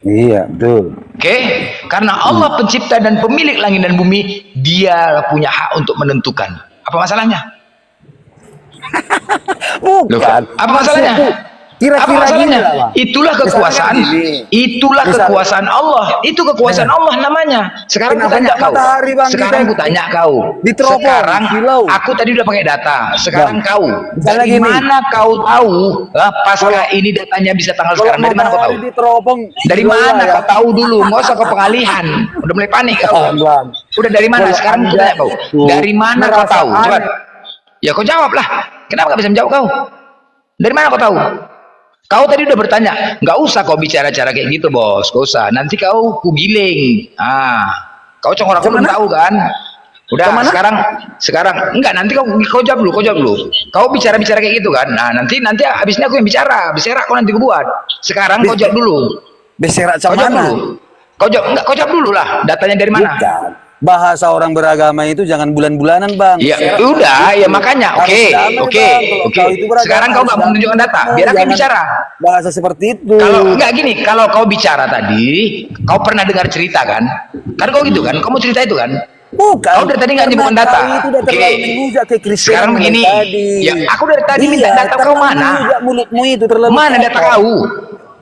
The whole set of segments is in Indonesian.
Iya, betul. Oke, karena Allah pencipta dan pemilik langit dan bumi, Dia punya hak untuk menentukan. Apa masalahnya? Bukan. Apa masalahnya? Apa masalahnya? Itulah kekuasaan. Itulah kekuasaan Allah. Itu kekuasaan Allah namanya. Sekarang aku tanya kau. Sekarang aku tanya kau. Sekarang aku tadi udah pakai data. Sekarang kau. Dari mana kau tahu pasca ini datanya bisa tanggal sekarang? Dari mana kau tahu? Dari mana kau tahu dulu? Nggak usah kau pengalihan. Udah mulai panik kau. Udah dari mana? Sekarang aku tanya kau. Dari mana kau tahu? Coba. Ya kau jawab lah. Kenapa gak bisa menjawab kau? Dari mana kau tahu? Kau tadi udah bertanya, nggak usah kau bicara cara kayak gitu bos, gak usah. Nanti kau kugiling. Kau congor aku belum tahu kan? Udah sekarang enggak, nanti kau jawab dulu, Kau bicara kayak gitu kan? Nah nanti abisnya aku yang bicara kau nanti buat. Sekarang kau jawab dulu. Beserak Kau jawab dulu. Kau jawab dulu lah. Datanya dari mana? Bukan. Bahasa orang beragama itu jangan bulan-bulanan bang. Ya udah, ya makanya. Oke. Sekarang kau nggak menunjukkan data, biar aku bicara. Bahasa seperti itu. Kalau nggak gini, kalau kau bicara tadi, kau pernah dengar cerita kan? Kan kau gitu kan? Kamu cerita itu kan? Bukan. Kau dari tadi nggak nyebutkan data. Oke. Sekarang begini. Ya, aku dari tadi minta data kau mana? Mulutmu itu terlalu. Mana data kau?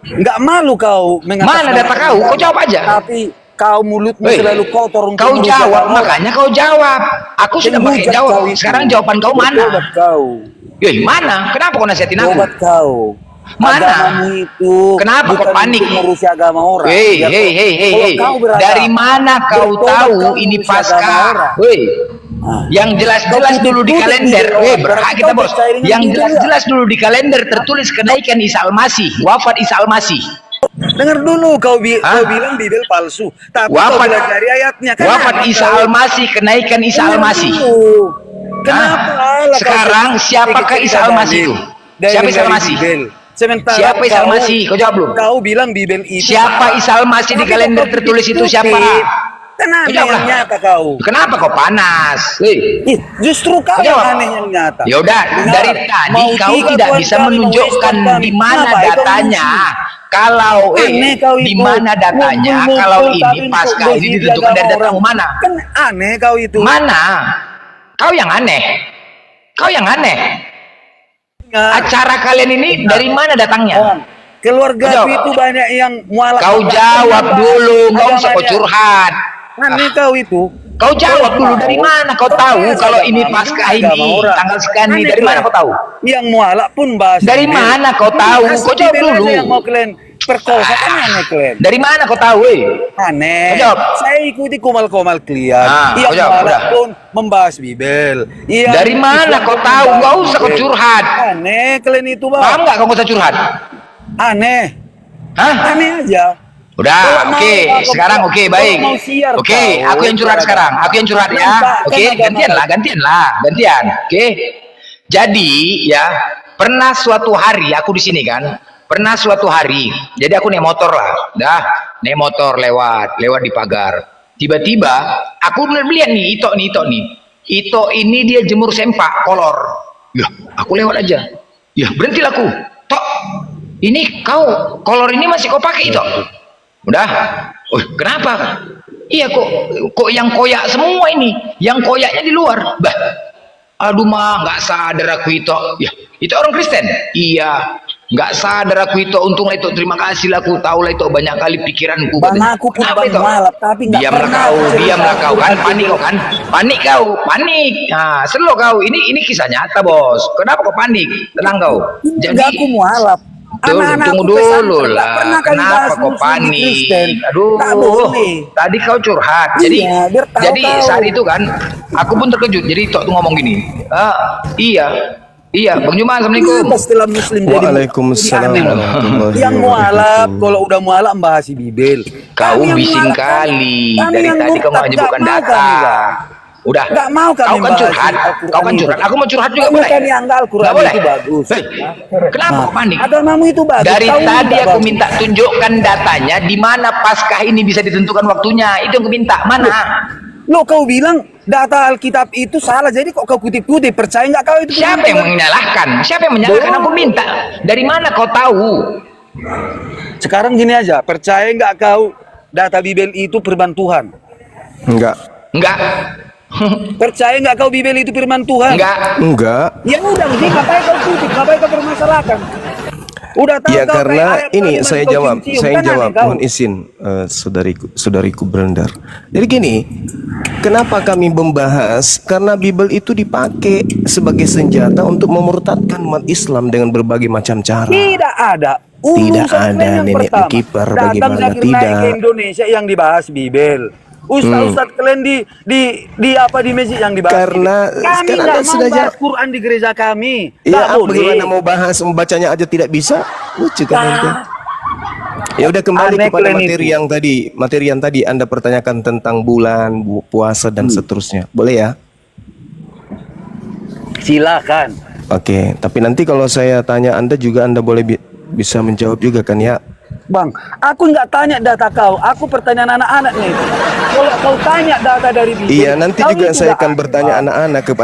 Nggak malu kau. Mana data kau? Kau jawab aja. Tapi kau mulutmu selalu kotor. Kau jawab, makanya kau jawab. Aku sudah pakai jawab. Sekarang jawaban kau mana? Mana? Kenapa kau nasihatin aku? Obat kau. Mana? Itu kenapa kau panik? Ngurusi agama orang. Hei. Dari mana kau tahu ini pasca? Yang jelas-jelas dulu di kalender. Berhak kita bos. Yang jelas-jelas dulu di kalender tertulis kenaikan Isa Al-Masih, wafat Isa Al-Masih. Dengar dulu, kau bilang Bibel palsu. Tapi wafat dari ayatnya kan. Wafat Isa Al-Masih, kenaikan Isa Al-Masih. Kenapa? Sekarang siapakah Isa Al-Masih itu? Siapa Isa Al-Masih? Siapa Isa Al-Masih? Kau jawab belum? Kau bilang Bibel itu. Siapa Isa Al-Masih di kalender tertulis itu siapa? Kenapa yang nyata kau? Kenapa kau panas? Justru kau yang aneh yang nyata. Ya udah, dari tadi kau tidak bisa menunjukkan di mana datanya. Kalau di mana datanya? Kalau ini pasca ini ditentukan dari datamu mana? Kan aneh kau itu. Mana? Kau yang aneh. Acara kalian ini dari mana datangnya? Keluarga itu banyak yang mualaf. Kau jawab dulu, nggak usah kau curhat. Aneh kau itu. Kau jawab dulu, dari mana kau tahu kalau ini pasca ini tanggal sekian ini? Dari mana kau tahu? Yang mualaf pun bahas. Dari mana kau tahu? Kau jawab dulu. Yang mau kalian perkosa kan aneh kalian. Dari mana kau tahu? Aneh. Saya ikuti komal-komal kalian. Yang mualaf pun membahas Bibel. Dari mana kau tahu? Gak usah kau curhat. Aneh kalian itu bang. Paham nggak kau usah curhat? Aneh. Aneh aja. Udah, sekarang baik. Aku yang curhat sekarang. Aku yang curhat ya. Gantian. Jadi ya, pernah suatu hari aku di sini kan. Jadi aku naik motor lah. Naik motor lewat di pagar. Tiba-tiba aku lihat nih, Ito ini dia jemur sempak kolor. Ya, aku lewat aja. Ya, berhentilah aku. Tok, ini kau kolor ini masih kau pakai Ito? Udah. Kenapa? Iya kok yang koyak semua ini. Yang koyaknya di luar. Bah. Aduh mah, nggak sadar aku itu. Ya, itu orang Kristen. Iya. Nggak sadar aku itu. Untunglah itu. Terima kasih lah aku tahu lah itu banyak kali pikiranku. Bang aku pun malap tapi nggak pernah. Diamlah kau kan. Panik kau. Nah, selo kau. Ini kisah nyata bos. Kenapa kau panik? Tenang kau. Jadi aku mualaf. Tunggu dulu lah. Kenapa kau panik? Aduh, tadi kau curhat. Jadi saat itu kan, aku pun terkejut. Jadi tuh ngomong gini. Iya, Bang Juma, assalamualaikum. Setelah Muslim Waalaikumsalam. Yang mualaf, kalau udah mualaf bahas Bibel. Kau bising kali. Dari tadi kau nggak menyebutkan data. Udah, nggak mau kau kan curhat. Aku mau curhat juga boleh. Kan yang Al-Quran itu bagus. Kenapa kau panik? Agamamu itu bagus. Dari tadi aku minta tunjukkan datanya di mana Paskah ini bisa ditentukan waktunya. Itu yang aku minta. Mana? Lo kau bilang data Alkitab itu salah, jadi kok kau kutip-kutip, percaya nggak kau itu? Siapa yang menyalahkan? Aku minta. Dari mana kau tahu? Sekarang gini aja, percaya nggak kau data Bible itu firman Tuhan? Enggak. Enggak. Percaya nggak kau Bible itu firman Tuhan? Enggak. Ya udah, jadi ngapain kau tutup, ngapain kau permasalahkan? Udah tahu Ya kau karena kayak ini ayat saya kau jawab, cium-cium, saya kan jawab. aneh kau. Mohon izin, saudariku Brandar. Jadi gini, kenapa kami membahas? Karena Bible itu dipakai sebagai senjata untuk memurtadkan umat Islam dengan berbagai macam cara. Tidak ada. Tidak Urusan ada yang nenek pertama, kiper, datang bagaimana Zakir naik ke tidak. Indonesia yang dibahas Bible. Ustaz-ustaz kalian di apa di masjid yang dibahas Karena Bible. Kami sekarang nggak Anda mau sudah bahas Quran di gereja kami. Ya, Nggak boleh. bagaimana mau bahas, membacanya aja tidak bisa? Lucu kan nanti. Ya udah, kembali Aneh kepada kalian materi itu. yang tadi. Materi yang tadi Anda pertanyakan tentang bulan, puasa dan seterusnya. Boleh ya? Silakan. Oke, tapi nanti kalau saya tanya Anda juga Anda boleh bisa menjawab juga kan ya? Bang, aku nggak tanya data kau, aku pertanyaan anak-anak nih. Kalau kau tanya data dari Bible, Iya, nanti kau juga itu saya nggak akan ada, bertanya Bang. anak-anak ke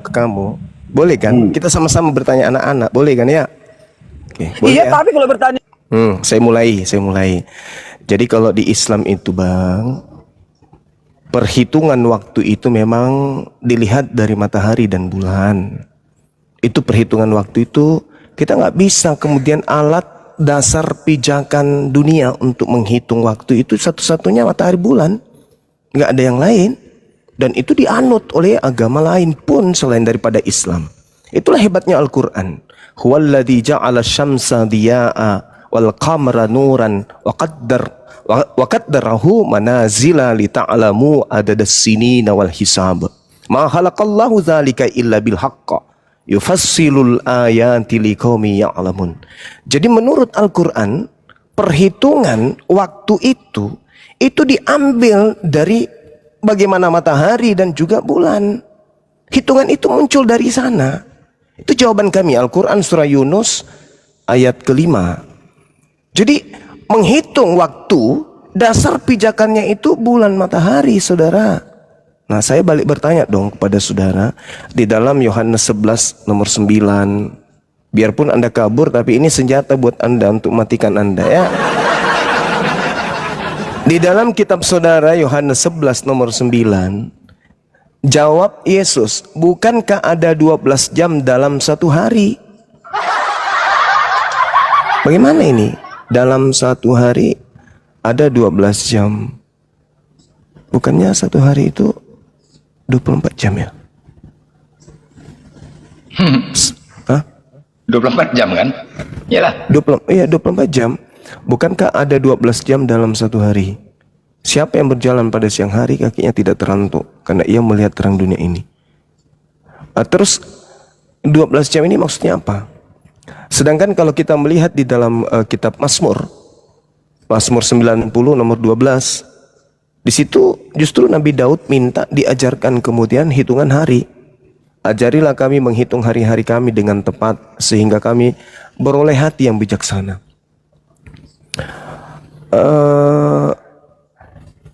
kamu. Boleh kan? Kita sama-sama bertanya anak-anak, boleh kan ya? Oke, boleh Iya, ya? tapi kalau bertanya Saya mulai. Jadi kalau di Islam itu Bang, perhitungan waktu itu memang dilihat dari matahari dan bulan. Itu perhitungan waktu itu kita nggak bisa kemudian alat dasar pijakan dunia untuk menghitung waktu itu satu-satunya matahari bulan. Nggak ada yang lain. Dan itu dianut oleh agama lain pun selain daripada Islam. Itulah hebatnya Al-Quran. Huwallazi ja'ala syamsa diya'a wal qamara nuran wa qaddarahu manazila li ta'lamu adadas sinina wal hisab. Ma khalaqallahu dzalika illa bil haqq. Yufassilul ayati liqaumi ya'lamun. Jadi menurut Al-Quran, perhitungan waktu itu diambil dari bagaimana matahari dan juga bulan. Hitungan itu muncul dari sana. Itu jawaban kami, Al-Quran surah Yunus ayat ke-5. Jadi menghitung waktu, dasar pijakannya itu bulan matahari, saudara. Nah, saya balik bertanya dong kepada saudara, di dalam Yohanes 11 nomor 9, biarpun Anda kabur, tapi ini senjata buat Anda untuk matikan Anda ya. Di dalam kitab saudara Yohanes 11 nomor 9, jawab Yesus, bukankah ada 12 jam dalam satu hari? Bagaimana ini? Dalam satu hari ada 12 jam. Bukannya satu hari itu 24 jam ya? Hah? 24 jam kan? Iyalah. 24 jam. Bukankah ada 12 jam dalam satu hari? Siapa yang berjalan pada siang hari kakinya tidak terantuk karena ia melihat terang dunia ini. Terus 12 jam ini maksudnya apa? Sedangkan kalau kita melihat di dalam kitab Mazmur 90 nomor 12, di situ justru Nabi Daud minta diajarkan kemudian hitungan hari. Ajarilah kami menghitung hari-hari kami dengan tepat sehingga kami beroleh hati yang bijaksana.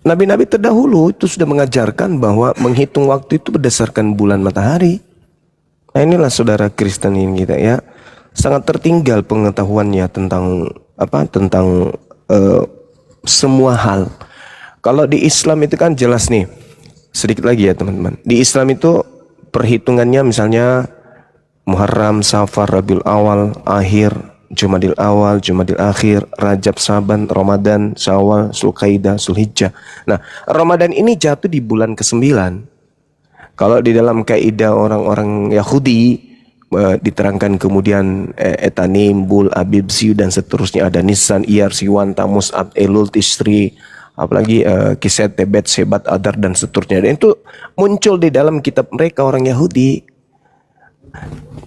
Nabi-nabi terdahulu itu sudah mengajarkan bahwa menghitung waktu itu berdasarkan bulan matahari. Nah, inilah saudara Kristen ini kita ya, sangat tertinggal pengetahuannya tentang semua hal. Kalau di Islam itu kan jelas nih, sedikit lagi ya teman-teman. Di Islam itu perhitungannya misalnya Muharram, Safar, Rabiul Awal, Akhir, Jumadil Awal, Jumadil Akhir, Rajab, Saban, Ramadan, Syawal, Zulkaidah, Zulhijjah. Nah, Ramadan ini jatuh di bulan ke-9. Kalau di dalam kaidah orang-orang Yahudi diterangkan kemudian Etanim, Bul, Abib, Siu dan seterusnya, ada Nisan, Iyar, Siwan, Tamus, Ab, Elul, Tishri, apalagi Kiset, Tebet, Sebat, Adar dan seterusnya. Dan itu muncul di dalam kitab mereka orang Yahudi.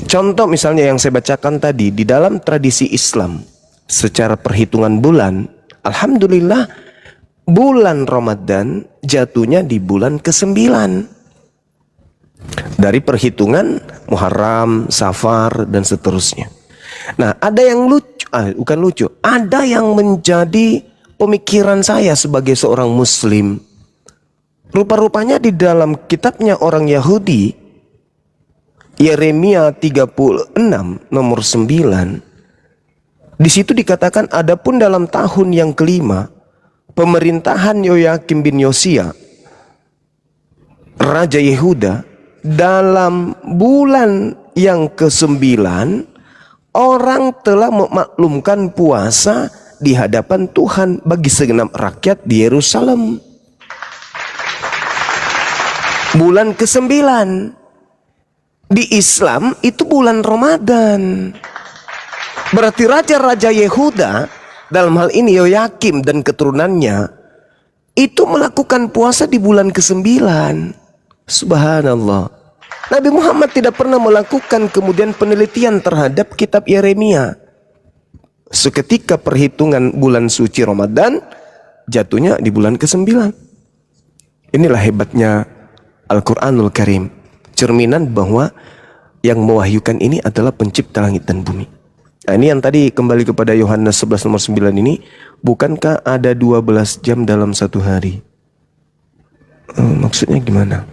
Contoh misalnya yang saya bacakan tadi, di dalam tradisi Islam secara perhitungan bulan, alhamdulillah bulan Ramadan jatuhnya di bulan ke-9 dari perhitungan Muharram, Safar dan seterusnya. Nah, ada yang lucu, bukan lucu, ada yang menjadi pemikiran saya sebagai seorang Muslim. Rupa-rupanya di dalam kitabnya orang Yahudi, Yeremia 36 nomor 9, Di situ dikatakan, adapun dalam tahun yang kelima pemerintahan Yoyakim bin Yosia Raja Yehuda, dalam bulan yang ke-9 orang telah memaklumkan puasa di hadapan Tuhan bagi segenap rakyat di Yerusalem. Bulan ke-9 di Islam itu bulan Ramadan. Berarti raja-raja Yehuda, dalam hal ini Yoyakim dan keturunannya, itu melakukan puasa di bulan ke-9. Subhanallah. Nabi Muhammad tidak pernah melakukan kemudian penelitian terhadap kitab Yeremia. Seketika perhitungan bulan suci Ramadan jatuhnya di bulan ke-9. Inilah hebatnya Al-Quranul Karim. Cerminan bahwa yang mewahyukan ini adalah pencipta langit dan bumi. Nah, ini yang tadi kembali kepada Yohanes 11 nomor 9 ini. Bukankah ada 12 jam dalam satu hari? Maksudnya gimana?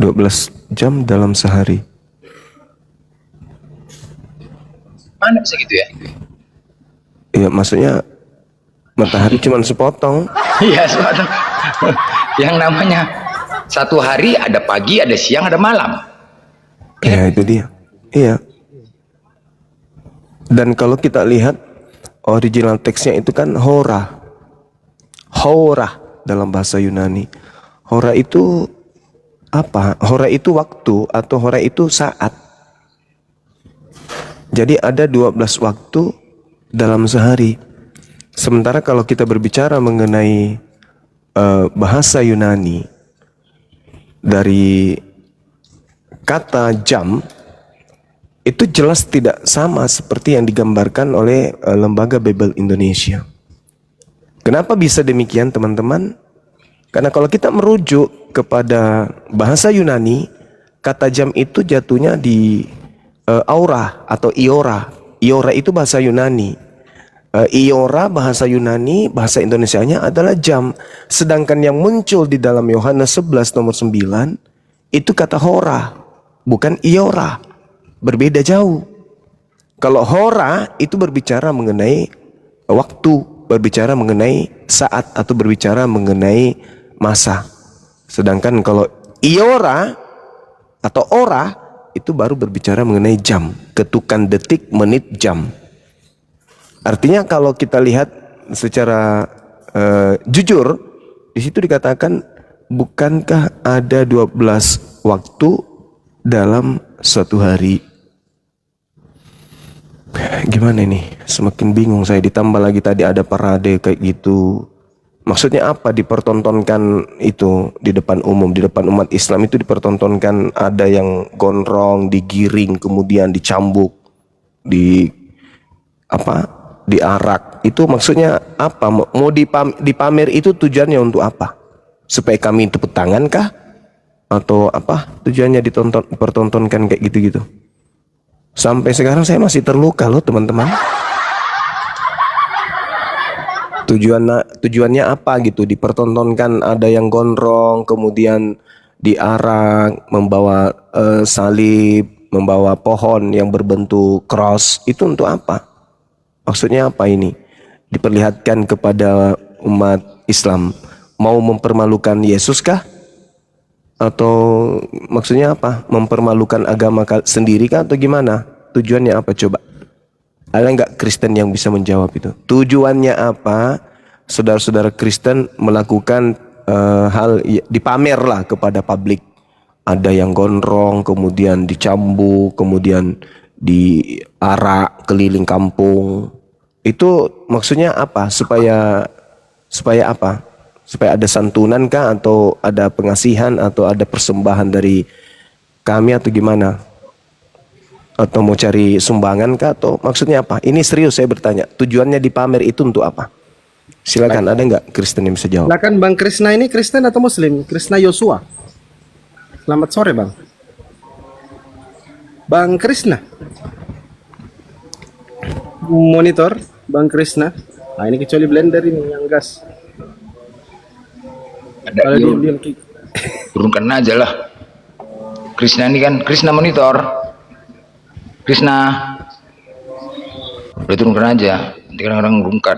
12 jam dalam sehari. Mana bisa gitu ya? Iya, maksudnya matahari cuma sepotong. Iya, sepotong. Yang namanya satu hari ada pagi, ada siang, ada malam. Ya, itu dia. Iya. Dan kalau kita lihat original teksnya itu kan hora. Hora dalam bahasa Yunani. Hora itu apa? Hora itu waktu atau hora itu saat. Jadi ada 12 waktu dalam sehari. Sementara kalau kita berbicara mengenai bahasa Yunani, dari kata jam itu jelas tidak sama seperti yang digambarkan oleh Lembaga Bible Indonesia. Kenapa bisa demikian, teman-teman? Karena kalau kita merujuk kepada bahasa Yunani, kata jam itu jatuhnya di aura atau iora. Iora itu bahasa Yunani. Iora bahasa Yunani, bahasa Indonesianya adalah jam. Sedangkan yang muncul di dalam Yohanes 11 nomor 9 itu kata hora, bukan iora. Berbeda jauh. Kalau hora itu berbicara mengenai waktu, berbicara mengenai saat atau berbicara mengenai masa. Sedangkan kalau iora atau ora itu baru berbicara mengenai jam, ketukan detik, menit, jam. Artinya kalau kita lihat secara jujur, di situ dikatakan, bukankah ada 12 waktu dalam suatu hari? Gimana ini? Semakin bingung saya, ditambah lagi tadi ada parade kayak gitu. Maksudnya apa dipertontonkan itu di depan umum, di depan umat Islam itu dipertontonkan, ada yang gondrong, digiring, kemudian dicambuk, diarak. Itu maksudnya apa? Mau dipamer itu tujuannya untuk apa? Supaya kami tepuk tangan kah? Atau apa? Tujuannya dipertontonkan kayak gitu-gitu. Sampai sekarang saya masih terluka loh, teman-teman. Tujuannya apa gitu? Dipertontonkan ada yang gondrong, kemudian diarak, membawa salib, membawa pohon yang berbentuk cross. Itu untuk apa? Maksudnya apa ini? Diperlihatkan kepada umat Islam. Mau mempermalukan Yesus kah? Atau maksudnya apa? Mempermalukan agama sendiri kah atau gimana? Tujuannya apa coba? Ada nggak Kristen yang bisa menjawab itu? Tujuannya apa? Saudara-saudara Kristen melakukan hal dipamer lah kepada publik. Ada yang gondrong, kemudian dicambuk, kemudian diarak keliling kampung. Itu maksudnya apa? Supaya apa? Supaya ada santunan kah, atau ada pengasihan, atau ada persembahan dari kami, atau gimana? Atau mau cari sumbangan kah, atau maksudnya apa? Ini serius saya bertanya. Tujuannya dipamer itu untuk apa? Silakan. Baik. Ada nggak Kristen yang bisa jawab? Silakan Bang Krisna. Ini Kristen atau Muslim? Krisna Yosua. Selamat sore Bang. Bang Krisna. Monitor Bang Krisna. Nah ini kecuali blender ini yang gas. Ada turunkan aja lah. Krisna ini kan, Krisna monitor. Krisna. Boleh turunkan aja. Nanti kan orang rungkat.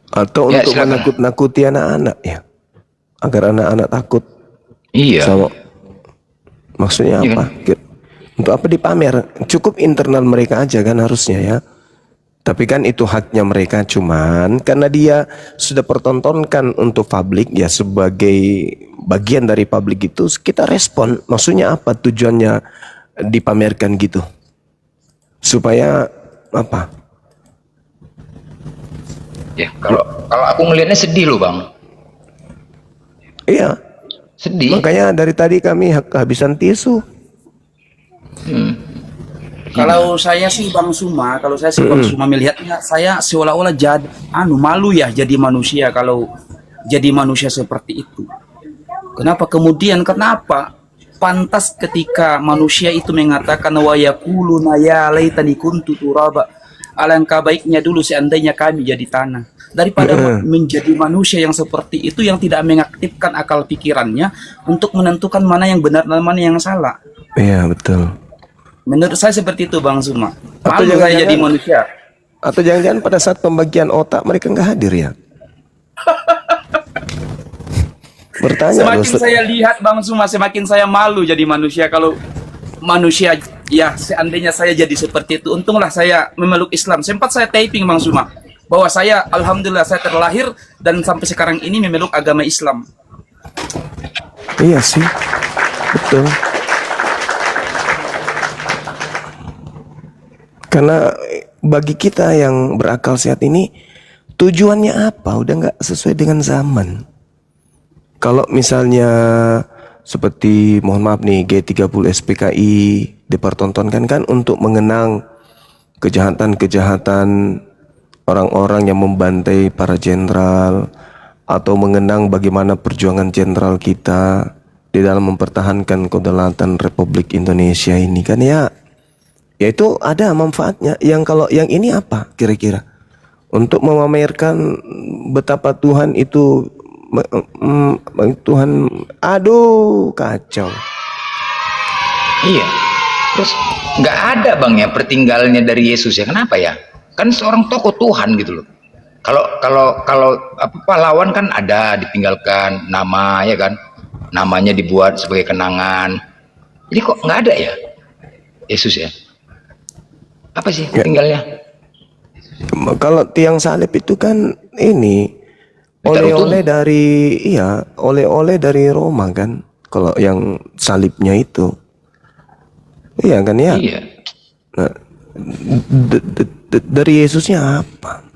Atau Ya, untuk silakan. menakut-nakuti anak-anak ya, agar anak-anak takut. Iya. Sama, maksudnya Iya apa? Untuk apa dipamer? Cukup internal mereka aja kan harusnya ya. Tapi kan itu haknya mereka, cuman karena dia sudah pertontonkan untuk publik ya, sebagai bagian dari publik itu kita respon. Maksudnya apa tujuannya dipamerkan gitu? Supaya apa? Ya, kalau aku ngelihatnya sedih loh, Bang. Iya. Sedih. Makanya dari tadi kami kehabisan tisu. Kalau saya sih Bang Suma, melihatnya, saya seolah-olah jadi malu ya jadi manusia kalau jadi manusia seperti itu. Kenapa pantas ketika manusia itu mengatakan wa yaquluna ya laitani kuntu turaba, alangkah baiknya dulu seandainya kami jadi tanah, daripada menjadi manusia yang seperti itu yang tidak mengaktifkan akal pikirannya untuk menentukan mana yang benar dan mana yang salah. Iya betul. Menurut saya seperti itu Bang Suma. Atau Malu saya jadi manusia. Atau jangan-jangan pada saat pembagian otak mereka nggak hadir ya? Bertanya Semakin saya lihat Bang Suma, semakin saya malu jadi manusia. Kalau manusia, ya seandainya saya jadi seperti itu, untunglah saya memeluk Islam. Sempat saya typing Bang Suma, bahwa saya, alhamdulillah saya terlahir dan sampai sekarang ini memeluk agama Islam. Iya sih, betul. Karena bagi kita yang berakal sehat ini, tujuannya apa? Udah nggak sesuai dengan zaman. Kalau misalnya seperti, mohon maaf nih, G30 SPKI dipertontonkan kan untuk mengenang kejahatan-kejahatan orang-orang yang membantai para jenderal, atau mengenang bagaimana perjuangan jenderal kita di dalam mempertahankan kedaulatan Republik Indonesia ini kan ya. Ya itu ada manfaatnya. Yang kalau yang ini apa kira-kira? Untuk memamerkan betapa Tuhan itu Tuhan, aduh kacau. Iya. Terus nggak ada Bang ya pertinggalannya dari Yesus ya. Kenapa ya? Kan seorang tokoh Tuhan gitu loh. Kalau pahlawan kan ada ditinggalkan nama ya kan. Namanya dibuat sebagai kenangan. Jadi kok nggak ada ya Yesus ya? Apa sih tinggalnya? Kalau tiang salib itu kan ini oleh-oleh dari Roma kan. Kalau yang salibnya itu, iya kan ya. Iya. Nah, dari Yesusnya apa?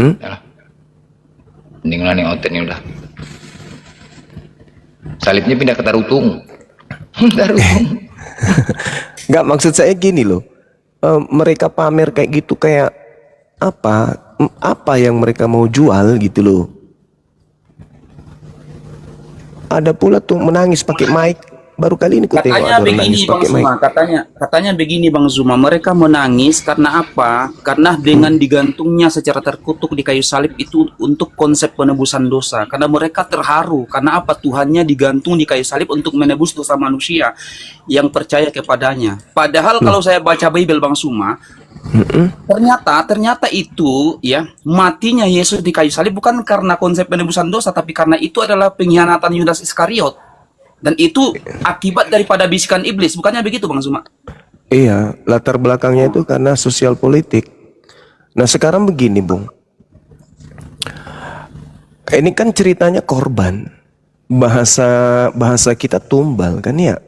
Yalah. Mendingan nih otot nih udah. Salibnya pindah ke Tarutung. Tarutung. Nggak, maksud saya gini loh, mereka pamer kayak gitu kayak apa yang mereka mau jual gitu loh. Ada pula tuh menangis pakai mic, baru kali ini ku tengok Katanya ada begini menangis Bang pakai mic. Zuma, katanya begini Bang Zuma, mereka menangis karena apa? Karena dengan digantungnya secara terkutuk di kayu salib itu untuk konsep penebusan dosa. Karena mereka terharu, karena apa? Tuhannya digantung di kayu salib untuk menebus dosa manusia yang percaya kepadanya. Padahal kalau saya baca Bible Bang Zuma, ternyata itu ya, matinya Yesus di kayu salib bukan karena konsep penebusan dosa, tapi karena itu adalah pengkhianatan Yudas Iskariot. Dan itu akibat daripada bisikan iblis, bukannya begitu Bang Zuma? Iya, latar belakangnya itu karena sosial politik. Nah sekarang begini Bung, ini kan ceritanya korban, bahasa kita tumbal kan ya,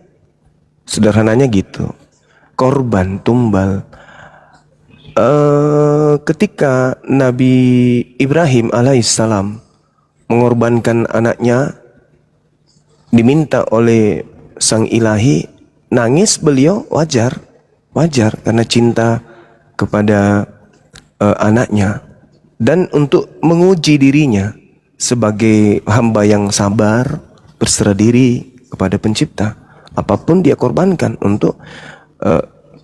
sederhananya gitu, korban tumbal. Ketika Nabi Ibrahim alaihissalam mengorbankan anaknya, diminta oleh sang ilahi, nangis beliau wajar karena cinta kepada anaknya, dan untuk menguji dirinya sebagai hamba yang sabar, berserah diri kepada pencipta, apapun dia korbankan untuk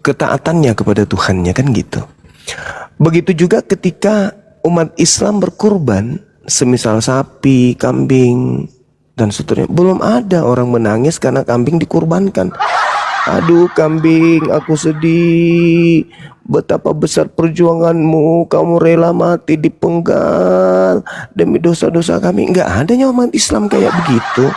ketaatannya kepada Tuhannya kan gitu. Begitu juga ketika umat Islam berkurban, semisal sapi, kambing dan seterusnya, belum ada orang menangis karena kambing dikurbankan. Aduh kambing, aku sedih. Betapa besar perjuanganmu, kamu rela mati dipenggal demi dosa-dosa kami. Enggak adanya umat Islam kayak begitu.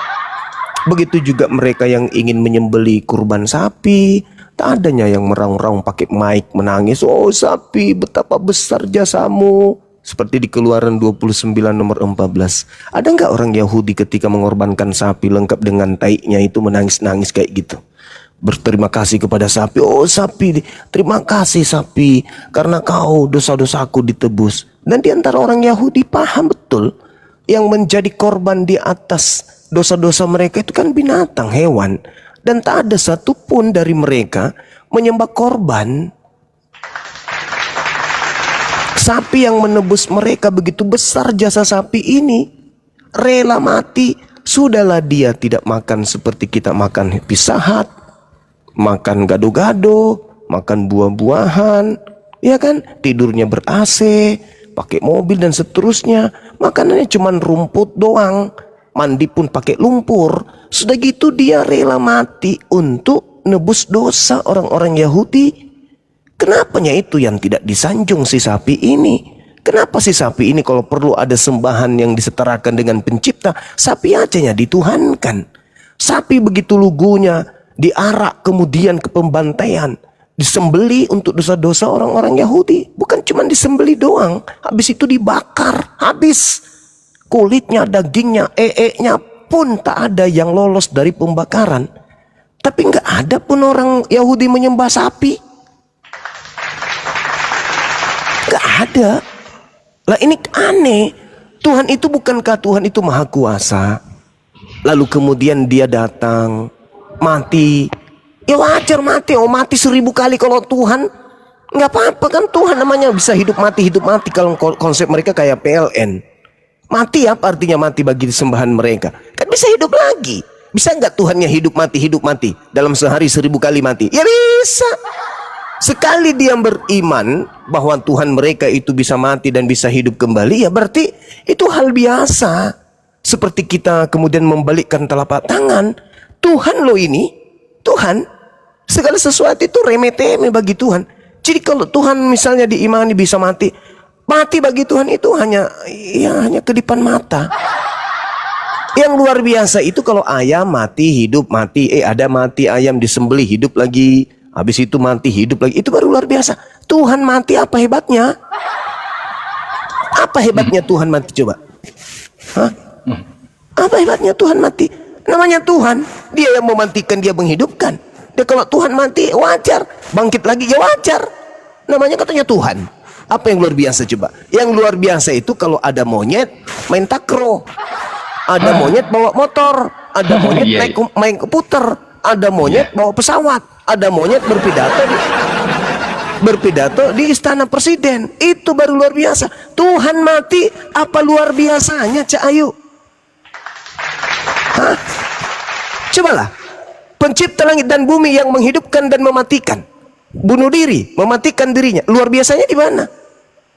Begitu juga mereka yang ingin menyembeli kurban sapi, tak adanya yang meraung-raung pakai mic menangis. Oh sapi, betapa besar jasamu. Seperti di Keluaran 29 nomor 14. Ada nggak orang Yahudi ketika mengorbankan sapi lengkap dengan taiknya itu menangis-nangis kayak gitu? Berterima kasih kepada sapi. Oh sapi, terima kasih sapi, karena kau dosa-dosaku ditebus. Dan di antara orang Yahudi paham betul, yang menjadi korban di atas dosa-dosa mereka itu kan binatang, hewan. Dan tak ada satupun dari mereka menyembah korban. Sapi yang menebus mereka, begitu besar jasa sapi ini. Rela mati. Sudahlah dia tidak makan seperti kita makan Pizza Hut, makan gado-gado, makan buah-buahan, ya kan? Tidurnya ber-AC, pakai mobil dan seterusnya. Makanannya cuma rumput doang, mandi pun pakai lumpur. Sudah gitu dia rela mati untuk nebus dosa orang-orang Yahudi. Kenapanya itu yang tidak disanjung si sapi ini? Kenapa si sapi ini kalau perlu ada sembahan yang disetarakan dengan pencipta, sapi aja dituhankan? Sapi begitu lugunya, diarak kemudian ke pembantaian, disembeli untuk dosa-dosa orang-orang Yahudi. Bukan cuma disembeli doang, habis itu dibakar, habis kulitnya, dagingnya, nya pun tak ada yang lolos dari pembakaran. Tapi nggak ada pun orang Yahudi menyembah sapi, nggak ada. Lah ini aneh. Tuhan itu bukankah Tuhan itu maha kuasa? Lalu kemudian dia datang mati, ya wajar mati. Oh mati 1000 kali kalau Tuhan, nggak apa-apa kan. Tuhan namanya bisa hidup mati kalau konsep mereka kayak PLN. Mati apa artinya mati bagi sembahan mereka? Kan bisa hidup lagi. Bisa nggak Tuhannya hidup mati dalam sehari 1000 kali mati? Ya bisa. Sekali dia beriman bahwa Tuhan mereka itu bisa mati dan bisa hidup kembali, ya berarti itu hal biasa. Seperti kita kemudian membalikkan telapak tangan. Tuhan loh ini, Tuhan. Segala sesuatu itu remeh-temeh bagi Tuhan. Jadi kalau Tuhan misalnya diimani bisa mati, mati bagi Tuhan itu hanya kedipan mata. Yang luar biasa itu kalau ayam mati, hidup mati, ada mati ayam disembelih hidup lagi, habis itu mati hidup lagi, itu baru luar biasa. Tuhan mati apa hebatnya? Apa hebatnya Tuhan mati coba? Hah? Apa hebatnya Tuhan mati? Namanya Tuhan, dia yang mematikan, dia menghidupkan. Dan kalau Tuhan mati wajar, bangkit lagi ya wajar. Namanya katanya Tuhan. Apa yang luar biasa coba? Yang luar biasa itu kalau ada monyet main takraw, ada monyet bawa motor, ada monyet main komputer, ada monyet bawa pesawat, ada monyet berpidato di istana presiden. Itu baru luar biasa. Tuhan mati apa luar biasanya, Cak Ayu? Hah? Cobalah, pencipta langit dan bumi yang menghidupkan dan mematikan, bunuh diri, mematikan dirinya, luar biasanya di mana?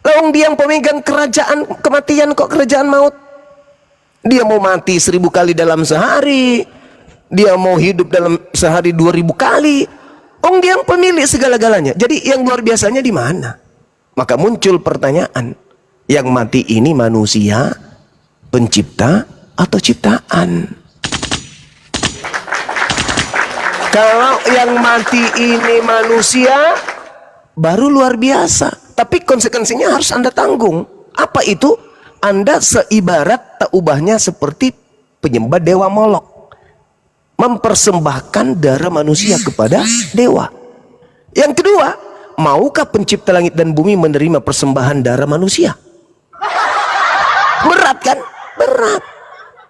Lawang dia yang pemegang kerajaan kematian kok, kerajaan maut. Dia mau mati 1000 kali dalam sehari, dia mau hidup dalam sehari 2000 kali. Dia yang pemilik segala-galanya. Jadi yang luar biasanya di mana? Maka muncul pertanyaan, yang mati ini manusia, pencipta, atau ciptaan? Kalau yang mati ini manusia, baru luar biasa. Tapi konsekuensinya harus Anda tanggung. Apa itu? Anda seibarat tak ubahnya seperti penyembah dewa Molok, mempersembahkan darah manusia kepada dewa. Yang kedua, maukah pencipta langit dan bumi menerima persembahan darah manusia? Berat kan? Berat.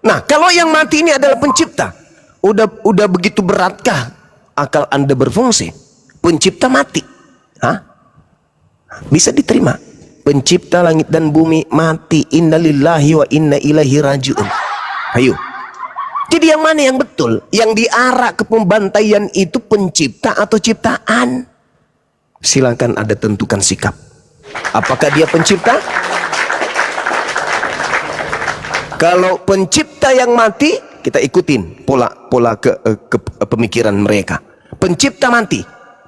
Nah, kalau yang mati ini adalah pencipta, udah begitu beratkah akal Anda berfungsi? Pencipta mati, bisa diterima? Pencipta langit dan bumi mati, innalillahi wa inna ilaihi rajiun. Ayo. Jadi yang mana yang betul? Yang diarak ke pembantaian itu pencipta atau ciptaan? Silakan Anda tentukan sikap. Apakah dia pencipta? Kalau pencipta yang mati, kita ikutin pola pemikiran mereka. Pencipta mati.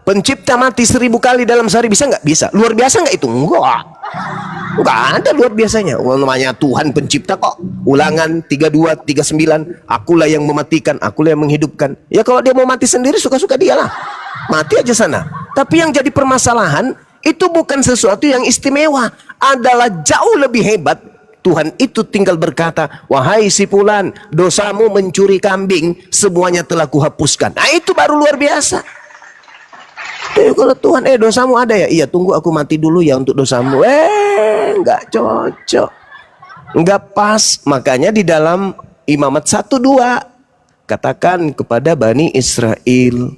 Pencipta mati 1000 kali dalam sehari, bisa nggak? Bisa. Luar biasa nggak itu? Enggak. Nggak ada luar biasanya. Namanya Tuhan pencipta kok. Ulangan 32, 39. Akulah yang mematikan, akulah yang menghidupkan. Ya kalau dia mau mati sendiri, suka-suka dia lah. Mati aja sana. Tapi yang jadi permasalahan, itu bukan sesuatu yang istimewa. Adalah jauh lebih hebat. Tuhan itu tinggal berkata, wahai si fulan, dosamu mencuri kambing, semuanya telah kuhapuskan. Nah itu baru luar biasa. Kalau Tuhan, dosamu ada ya? Iya, tunggu aku mati dulu ya untuk dosamu. Nggak cocok, nggak pas. Makanya di dalam Imamat 1-2 katakan kepada Bani Israel,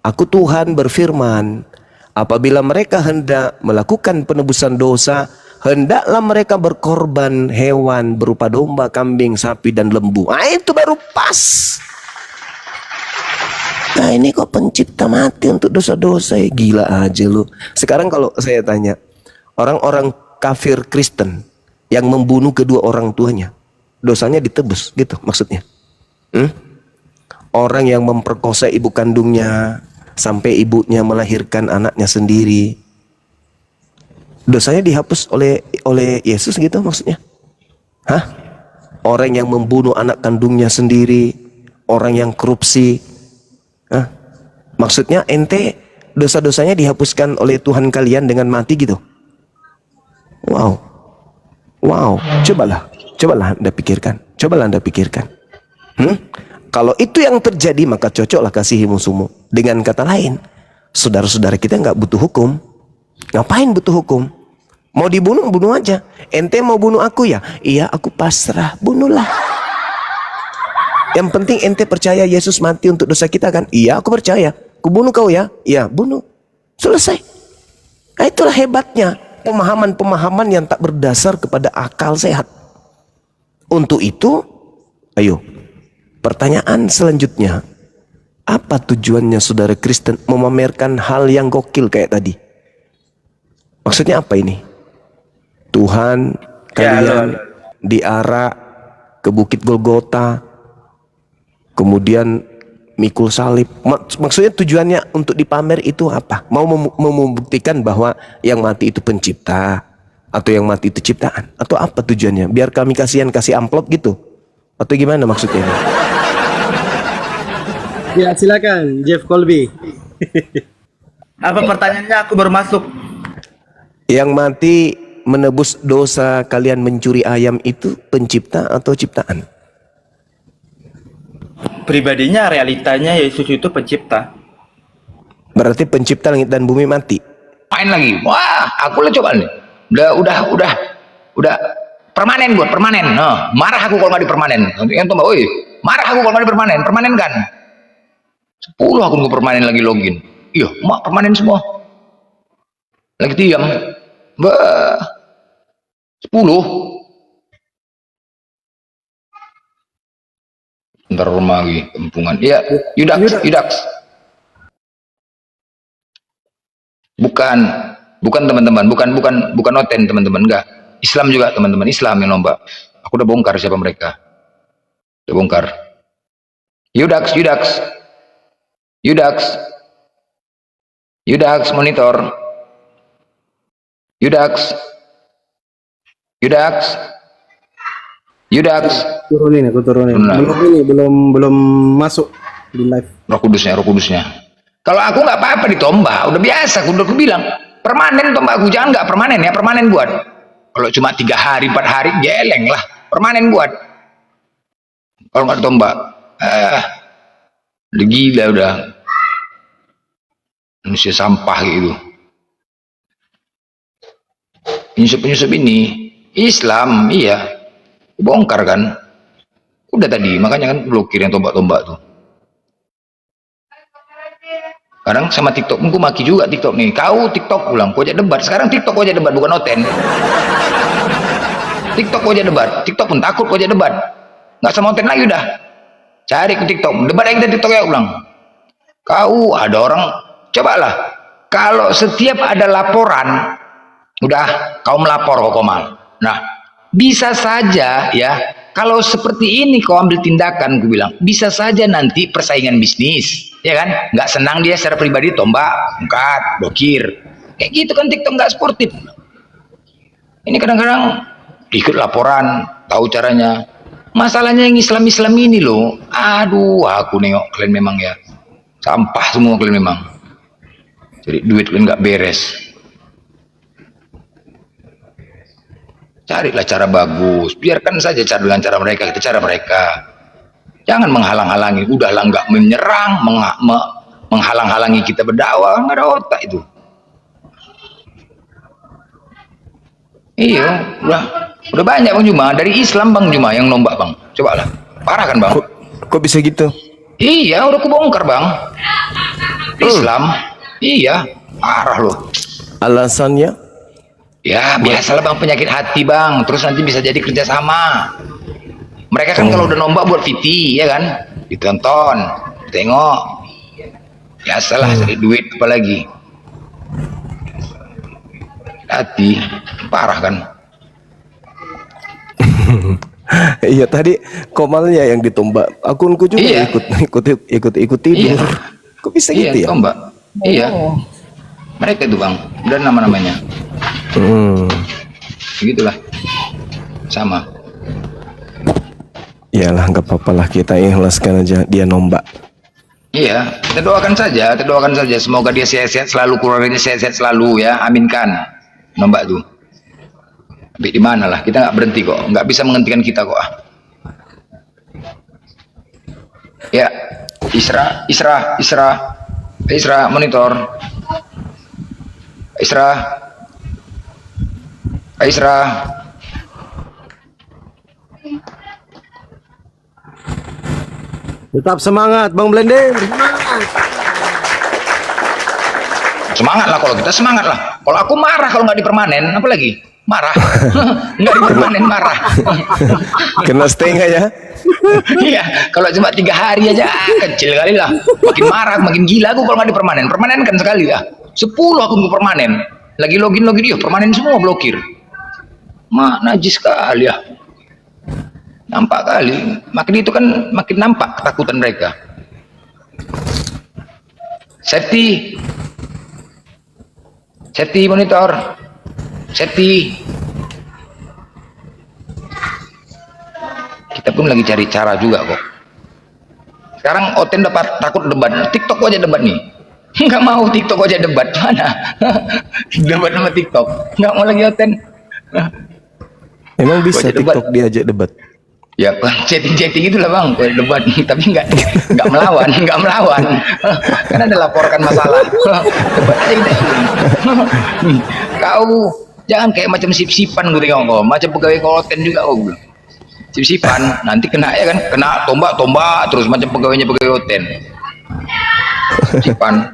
aku Tuhan berfirman, apabila mereka hendak melakukan penebusan dosa, hendaklah mereka berkorban hewan berupa domba, kambing, sapi, dan lembu. Nah itu baru pas. Nah ini kok pencipta mati untuk dosa-dosa, ya gila aja lu. Sekarang kalau saya tanya, orang-orang kafir Kristen yang membunuh kedua orang tuanya, dosanya ditebus gitu maksudnya? Orang yang memperkosa ibu kandungnya sampai ibunya melahirkan anaknya sendiri, dosanya dihapus oleh Yesus gitu maksudnya? Hah? Orang yang membunuh anak kandungnya sendiri, orang yang korupsi, maksudnya ente dosa-dosanya dihapuskan oleh Tuhan kalian dengan mati gitu? Wow, cobalah Anda pikirkan, Kalau itu yang terjadi, maka cocoklah kasihi musuhmu. Dengan kata lain, saudara-saudara kita nggak butuh hukum. Ngapain butuh hukum? Mau dibunuh, bunuh aja. Ente mau bunuh aku ya? Iya, aku pasrah, bunuhlah. Yang penting ente percaya Yesus mati untuk dosa kita kan? Iya, aku percaya. Aku bunuh kau ya? Iya, bunuh. Selesai. Nah, itulah hebatnya pemahaman-pemahaman yang tak berdasar kepada akal sehat. Untuk itu, ayo, pertanyaan selanjutnya, apa tujuannya saudara Kristen memamerkan hal yang gokil kayak tadi? Maksudnya apa ini? Tuhan kalian diarak ke Bukit Golgota, kemudian mikul salib. Maksudnya tujuannya untuk dipamer itu apa? Mau membuktikan bahwa yang mati itu pencipta, atau yang mati itu ciptaan, atau apa tujuannya? Biar kami kasihan kasih amplop gitu, atau gimana maksudnya? Ya silakan Jeff Colby. Apa pertanyaannya? Aku baru masuk. Yang mati menebus dosa kalian mencuri ayam itu pencipta atau ciptaan? Pribadinya, realitanya Yesus itu pencipta. Berarti pencipta langit dan bumi mati. Main lagi, wah, aku lah coba nih. Udah permanen buat permanen. Nah, marah aku kalau nggak di permanen. Yang tuh, oi, marah aku kalau nggak di permanen kan? 10 aku nunggu permanen lagi login. Iya, mak permanen semua. Lagi diam. 10. Ntar rumah lagi kempungan. Iya, Yudax. Bukan teman-teman, bukan noten teman-teman, enggak. Islam juga teman-teman, Islam yang lomba. Aku udah bongkar siapa mereka. Udah bongkar. Yudax monitor. Yudax. Turunin. Belum masuk di live. Roh Kudusnya. Kalau aku nggak apa-apa ditombak, udah biasa. Udah aku bilang permanen tombak aku, jangan nggak permanen ya, permanen buat. Kalau cuma 3 hari 4 hari geleng lah, permanen buat. Kalau nggak tombak, udah gila udah. Manusia sampah gitu. Penyusup ini Islam, iya, bongkar kan. Udah tadi, makanya kan blokir yang tombak-tombak tuh. Sekarang sama TikTok, aku maki juga TikTok nih. Kau TikTok pulang, kau aja debat. Sekarang TikTok kau aja debat, bukan noten. TikTok kau aja debat, TikTok pun takut kau aja debat. Nggak sama noten lagi udah. Cari ke TikTok, debat aja TikTok ya ulang. Kau ada orang, cobalah. Kalau setiap ada laporan, udah kau melapor kok Komal. Nah, bisa saja ya, kalau seperti ini kau ambil tindakan, gue bilang, bisa saja nanti persaingan bisnis. ya kan? Nggak senang dia secara pribadi, tombak, angkat, blokir. Kayak gitu kan TikTok nggak sportif. Ini kadang-kadang ikut laporan, tahu caranya. Masalahnya yang Islam-Islam ini loh, aduh, aku nengok kalian memang ya sampah semua kalian memang. Jadi duit kalian nggak beres. Carilah cara bagus, biarkan saja cara dengan cara mereka, kita cara mereka. Jangan menghalang-halangi, udahlah nggak menyerang, menghalang-halangi kita berdakwah, nggak ada otak itu. Iya, udah banyak Bang Juma dari Islam Bang Juma yang nombak Bang. Coba lah, parah kan Bang? Kok bisa gitu? Iya, udah kubongkar Bang. Islam, iya, parah loh. Alasannya? Ya biasalah Bang, penyakit hati Bang. Terus nanti bisa jadi kerjasama. Mereka kan kalau udah nombak buat VT, ya kan? Ditonton, tengok. Biasalah cari duit apalagi. Hati, parah kan? Iya tadi Komalnya yang ditombak, akunku juga Iya. ikut tidur. Iya. Kok bisa Iya, gitu ya? tombak. Iya. Mereka itu Bang, udah nama-namanya. Begitulah. Sama. Iyalah nggak apa-apa lah, kita ikhlaskan aja dia nombak. Iya, kita doakan saja. Semoga dia sehat-sehat selalu, keluarganya sehat-sehat selalu ya. Aminkan. Nombak tuh. Tapi di mana lah? Kita nggak berhenti kok. Nggak bisa menghentikan kita kok. Ya, Isra, monitor. Isra. Tetap semangat Bang Blender. Semangat lah kalau kita, semangat lah. Kalau aku marah kalau nggak dipermanen, apa lagi? Marah. Nggak dipermanen marah. Kena stay nggak ya? Iya, kalau cuma 3 hari aja kecil kali lah. Makin marah, makin gila aku kalau nggak dipermanen. Permanen kan sekali ya. 10 aku nggak permanen. Lagi login dia permanen semua, blokir. Najis sekali ya. Nampak kali. Makin itu kan makin nampak ketakutan mereka. Safety monitor. Safety. Kita pun lagi cari cara juga kok. Sekarang Oten dapat takut debat. TikTok aja debat nih. Nggak mau TikTok aja debat. Mana? Debat sama TikTok. Nggak mau lagi Oten. Emang bisa Gua aja debat. TikTok diajak debat? Ya chatting itulah Bang, debat tapi nggak melawan. Karena ada laporkan masalah. Debat aja kita. Kau jangan kayak macam sip-sipan gue tengok kau, macam pegawai Koten juga kau bilang. Sip-sipan nanti kena ya kan, kena tombak terus macam pegawai Koten. Sip-sipan.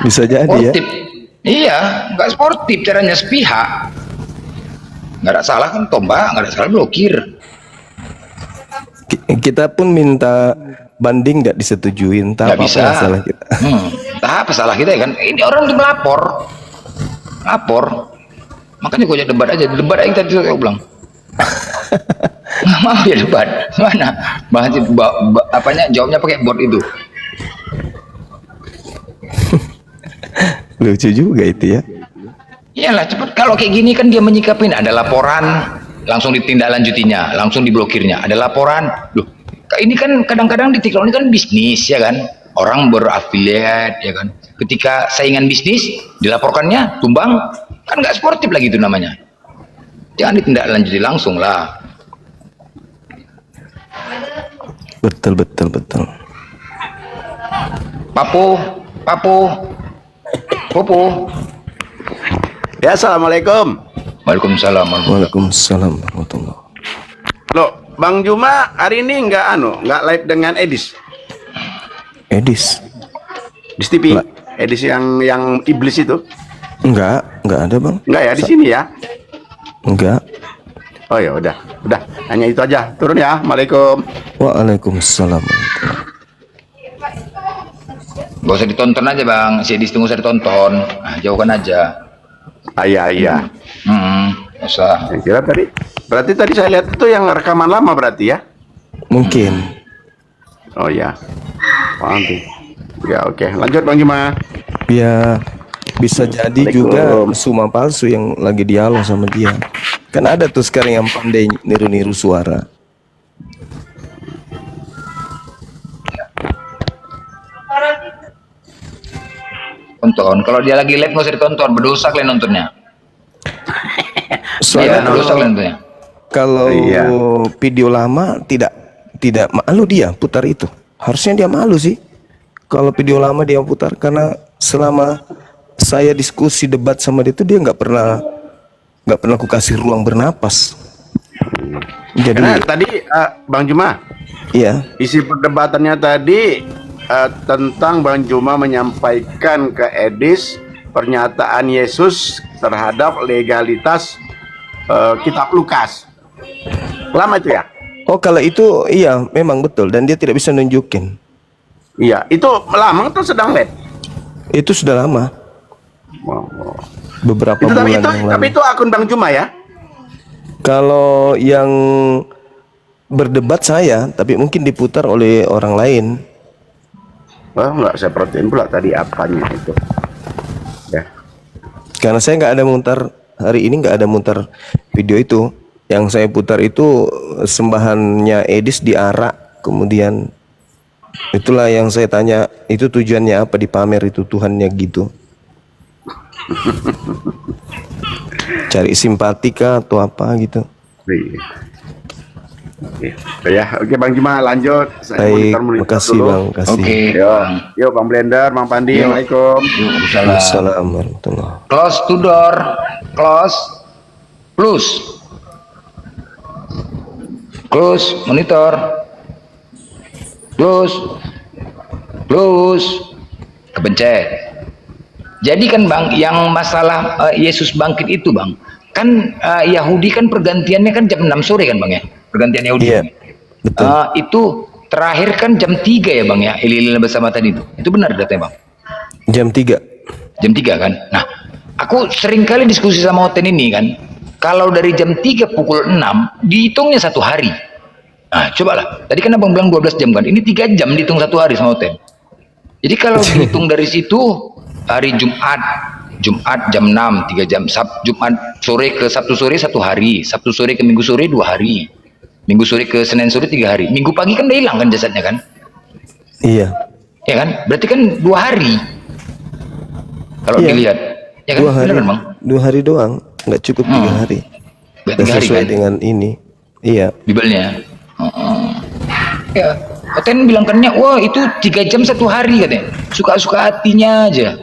Bisa jadi Sportif. ya? Iya, nggak sportif caranya, sepihak. Nggak ada salah kan tombak, nggak ada salah blokir. Kita pun minta banding nggak disetujuin, tak Nggak apa bisa. salah kita. Apa salah kita ya kan? Ini orang tuh lapor. Makanya gue debat aja tadi saya bilang. Nggak mau ya debat. Mana? Apanya jawabnya pakai bot itu. Lucu juga itu ya. Iyalah cepat. Kalau kayak gini kan dia menyikapin, ada laporan, langsung ditindaklanjutinya, langsung diblokirnya. Ada laporan. Loh, ini kan kadang-kadang di TikTok ini kan bisnis ya kan. Orang berafiliat ya kan. Ketika saingan bisnis dilaporkannya tumbang, kan nggak sportif lagi itu namanya. Jangan ditindaklanjuti langsung lah. Betul. Popo. Ya, assalamualaikum. Waalaikumsalam. Waalaikumsalam warahmatullah. Loh, Bang Juma hari ini nggak live dengan Edis Edis? di TV. Edis yang iblis itu? Enggak ada Bang. Enggak ya di sini ya? Enggak. Oh ya udah, hanya itu aja. Turun ya. Assalamualaikum. Waalaikumsalam. Gak usah ditonton aja Bang, si Edis itu gak usah ditonton. Nah, jauhkan aja. Iya. Gak usah. Saya kira berarti tadi saya lihat itu yang rekaman lama berarti ya? Mungkin. Oh ya. Nanti. Ya oke, lanjut Bang Juma. Ya, bisa jadi juga suma palsu yang lagi dialog sama dia. Kan ada tuh sekarang yang pandai niru-niru suara. Tonton, kalau dia lagi live nggak usah ditonton, berdosa kalian nontonnya. Soalnya Iya, berdosa kalian nontonnya. kalau video lama tidak malu dia putar itu. Harusnya dia malu sih. Kalau video lama dia putar, karena selama saya diskusi debat sama dia itu dia nggak pernah aku kasih ruang bernapas. Jadi Karena tadi Bang Juma, iya, isi perdebatannya tadi tentang Bang Juma menyampaikan ke Edis pernyataan Yesus terhadap legalitas kitab Lukas. Lama itu ya? oh kalau itu iya memang betul, dan dia tidak bisa nunjukin. Iya, itu lama atau sedang late? Itu sudah lama, beberapa Itu, bulan tapi yang lalu. itu akun Bang Juma ya? Kalau yang berdebat saya, tapi mungkin diputar oleh orang lain. Wah, nggak saya perhatiin pula tadi apanya itu. Ya. Karena saya nggak ada mutar hari ini, nggak ada mutar video itu. Yang saya putar itu sembahannya Edis diarak, kemudian itulah yang saya tanya, itu tujuannya apa dipamer itu Tuhannya gitu? Cari simpati kah atau apa gitu? Iya. Oke. Ya, oke Bang Juma lanjut. Saya Baik, monitor makasih dulu. Bang, makasih. Oke. Yuk Bang Blender, Bang Pandi, Assalamualaikum. Assalamualaikum warahmatullahi. Close to door, close, close monitor, close, kepencet. Jadi kan Bang, yang masalah Yesus bangkit itu Bang, kan Yahudi kan pergantiannya kan jam 6 sore kan Bang ya, pergantian Yahudi. Iya, betul. Itu terakhir kan jam 3 ya Bang ya, Elil bersama tadi itu benar datanya Bang? Jam 3. Jam 3 kan. Nah, aku sering kali diskusi sama Oten ini kan, kalau dari jam 3 pukul 6 dihitungnya 1 hari. Nah, cobalah. Tadi kan Abang bilang 12 jam kan, ini 3 jam dihitung 1 hari sama Oten. Jadi kalau dihitung dari situ, hari Jumat jam 6 3 jam, Jumat sore ke Sabtu sore 1 hari, Sabtu sore ke Minggu sore 2 hari, Minggu sore ke Senin sore 3 hari, Minggu pagi kan udah hilang kan jasadnya kan. Iya. Ya kan, berarti kan 2 hari kalau Iya. dilihat ya kan. 2 hari, Benar kan Bang? 2 hari doang, nggak cukup 3 hari. Berarti Dan 3 hari sesuai kan dengan ini. Iya. Bibelnya. Ya, Oten bilangkannya, wah itu 3 jam 1 hari katanya, suka-suka hatinya aja.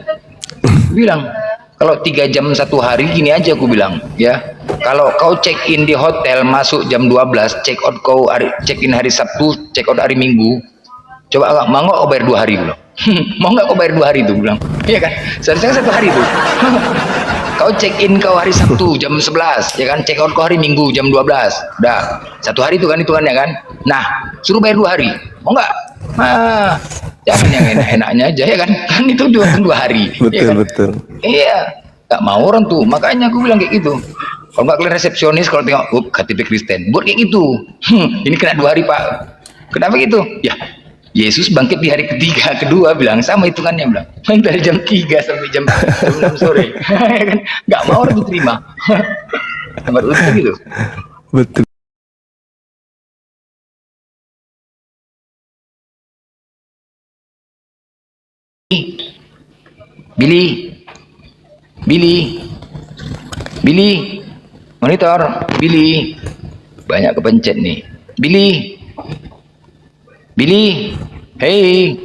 Bilang, kalau 3 jam 1 hari gini aja aku bilang, ya. Kalau kau check in di hotel masuk jam 12, check out check in hari Sabtu, check out hari Minggu. Coba mau nggak kau bayar 2 hari bilang. Mau nggak kau bayar 2 hari itu bilang. Iya kan? Seharusnya 1 hari itu. Kau check in kau hari Sabtu jam 11, ya kan? Check out kau hari Minggu jam 12. Udah, 1 hari itu kan hitungannya kan? Nah, suruh bayar 2 hari. Mau nggak? Nah, jangan yang enak-enaknya aja ya kan? Kan itu 2 hari. Betul, ya kan? betul. Iya, nggak mau orang tuh. Makanya aku bilang kayak gitu. Kalau nggak kalian resepsionis, kalau tengok, KTP Kristen, buat kayak gitu. Ini kena 2 hari Pak. Kenapa gitu? Ya, Yesus bangkit di hari ketiga, kedua bilang sama hitungannya bilang. Dari jam 3 sampai jam 6 sore. Ya kan? Nggak mau orang diterima. Tempat utuh gitu. Betul. Billy, monitor, Billy, banyak kepencet nih, Billy, hey,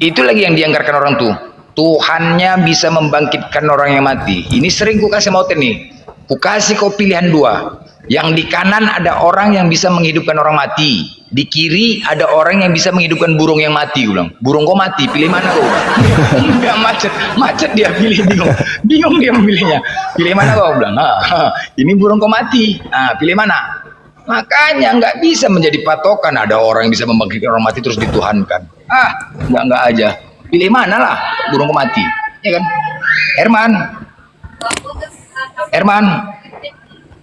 itu lagi yang dianggarkan orang tuh, Tuhannya bisa membangkitkan orang yang mati. Ini sering ku kasih mauten nih, ku kasih kau pilihan 2. Yang di kanan ada orang yang bisa menghidupkan orang mati, di kiri ada orang yang bisa menghidupkan burung yang mati. Gue bilang, burung kau mati, pilih mana kau? Enggak, macet dia pilih, bingung dia memilihnya. Pilih mana kau? Bilang, ini burung kau mati, pilih mana? Makanya nggak bisa menjadi patokan ada orang yang bisa membangkitkan orang mati terus dituhankan. Nggak aja. Pilih mana lah, burung kau mati, ya kan? Herman,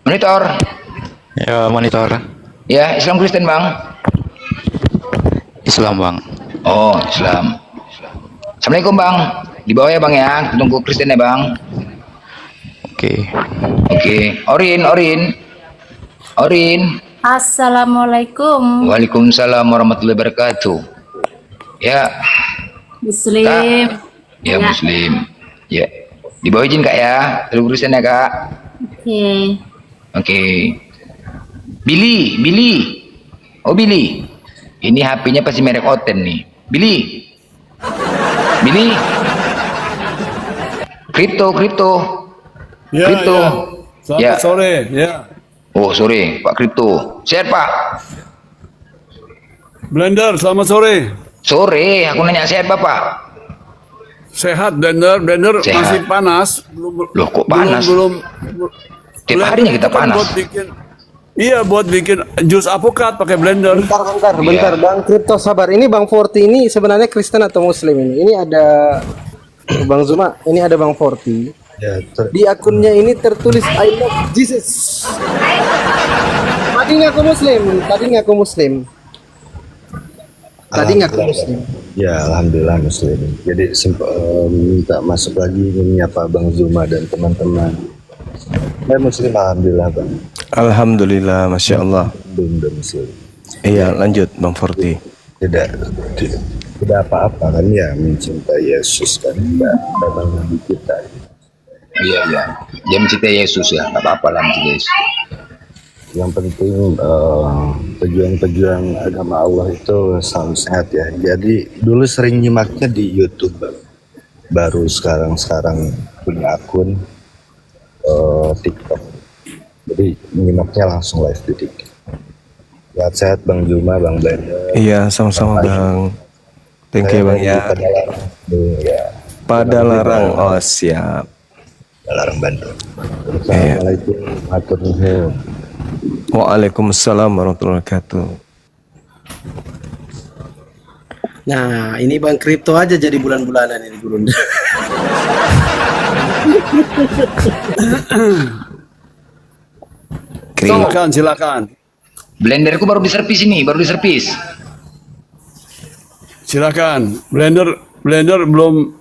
monitor. Ya, monitor. Ya, Islam Kristen Bang. Islam bang. Oh, Islam. Assalamualaikum bang. Di bawah ya bang ya. Tunggu Kristen ya bang. Oke. Oke. Orin. Assalamualaikum. Waalaikumsalam warahmatullahi wabarakatuh. Ya. Muslim. Kak. Ya, Muslim. Ya. Di bawah izin kak ya. Tunggu Kristen ya kak. Oke. Oke. Billy. Oh Billy. Ini HP-nya pasti merek Oten nih. Billy. Kripto. Ya, Kripto. ya. Selamat sore, ya. Oh sore, Pak Kripto. Sehat Pak? Blender, selamat sore. Sore, aku nanya sehat Bapak. Sehat, Blender Sehat. masih panas. Loh kok panas? Belum. Tiap harinya kita itu kan panas. Buat bikin jus alpukat pakai blender. Bentar, Bang Kripto sabar. Ini Bang Forti ini sebenarnya Kristen atau Muslim ini? Ini ada Bang Zuma, ini ada Bang Forti. Ya, Di akunnya ini tertulis I love Jesus. Tadi ngaku Muslim. ya alhamdulillah Muslim. Jadi minta masuk lagi menyapa Bang Zuma dan teman-teman. Saya Muslim alhamdulillah Bang. Alhamdulillah, masya Allah. Belum Muslim. Iya, lanjut Bang Forti. Tidak apa-apa kan ya mencintai Yesus kan memang Nabi kita. Iya. Dia mencintai Yesus ya, nggak apa-apa lah mencintai Yesus. Yang penting pejuang-pejuang agama Allah itu selalu sehat ya. Jadi dulu sering nyimaknya di YouTube Bang. Baru sekarang punya akun TikTok. Jadi nyimaknya langsung live di TikTok. Sehat Bang Juma, Bang Blender. Iya, sama-sama Bang. Thank you Bang ya. Pada larang. Oh siap. Larang Bandung. Assalamualaikum warahmatullahi wabarakatuh. Waalaikumsalam warahmatullahi wabarakatuh. Nah, ini Bang Kripto aja jadi bulan-bulanan ini gurunda. Silakan. Blenderku baru diservis ini, Silakan. Blender belum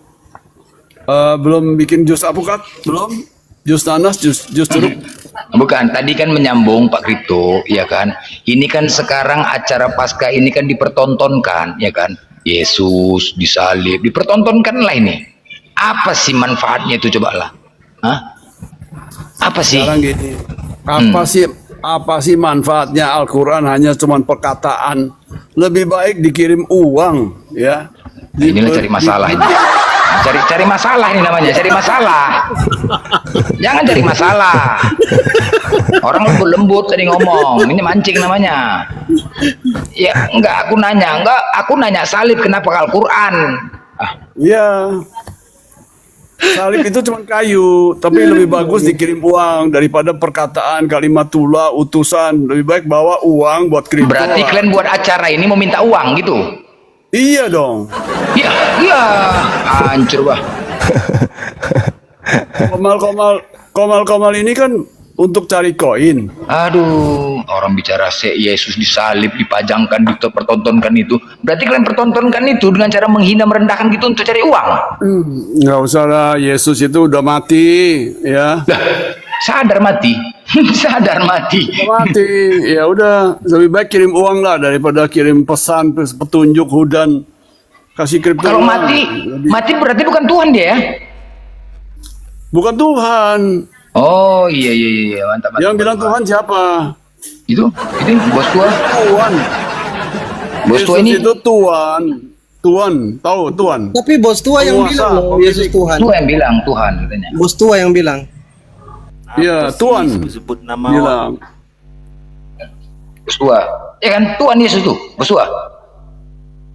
bikin jus alpukat? Belum? Jus nanas, jus jeruk? Bukan, tadi kan menyambung Pak Kripto, ya kan? Ini kan sekarang acara Paskah ini kan dipertontonkan, ya kan? Yesus disalib, dipertontonkan lah ini. Apa sih manfaatnya itu coba lah? Hah? Apa sih? Sekarang gini, apa sih manfaatnya Al-Quran hanya cuman perkataan? Lebih baik dikirim uang, ya. Inilah cari masalah ini. Cari masalah ini namanya, cari masalah. Jangan cari masalah. Orang lembut tadi ngomong, ini mancing namanya. Ya, aku nanya salib kenapa Al-Quran? Iya. Salib itu cuma kayu, tapi lebih bagus dikirim uang daripada perkataan kalimatullah utusan. Lebih baik bawa uang buat kripto. Berarti kalian buat acara ini mau minta uang gitu? Iya dong. Iya, hancur bah. Komal ini kan untuk cari koin. Aduh, orang bicara Yesus disalib, dipajangkan, dipertontonkan itu. Berarti kalian pertontonkan itu dengan cara menghina, merendahkan gitu untuk cari uang. Nggak usah lah, Yesus itu udah mati, ya. Sadar mati. Ya udah, lebih baik kirim uang lah daripada kirim pesan, petunjuk, hudan. Kasih kripto. Kalau mati berarti bukan Tuhan dia ya? Bukan Tuhan. Oh iya, mantap. Yang bilang Tuhan siapa? Itu bos tua. Tuhan. Bos tua ini itu Tuhan, tahu Tuhan. Tapi bos tua yang bilang loh, Yesus Tuhan. Tua yang bilang Tuhan katanya. Bos tua yang bilang. Iya, Tuhan. Sebut nama Bilang. Bos tua. Ya kan Tuhan Yesus tuh, bos tua.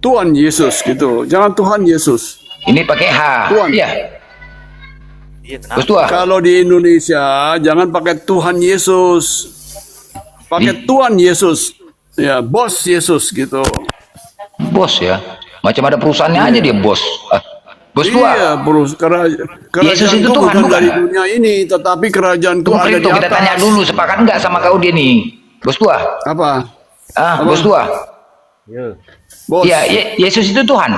Tuhan Yesus gitu. Jangan Tuhan Yesus. Ini pakai H. Tuhan. Iya. Bos tua. Kalau di Indonesia jangan pakai Tuhan Yesus. Pakai Tuhan Yesus. Ya, bos Yesus gitu. Bos ya. Macam ada perusahaannya aja dia bos. Bos tua. Iya, kerajaan Yesus itu bukan Tuhan, dari bukan? dunia ini, tetapi kerajaan Tuhan ada di Kita atas. tanya dulu, sepakat nggak sama kau dia nih, bos tua? Apa? Bos tua. Bos. Ya, Yesus itu Tuhan.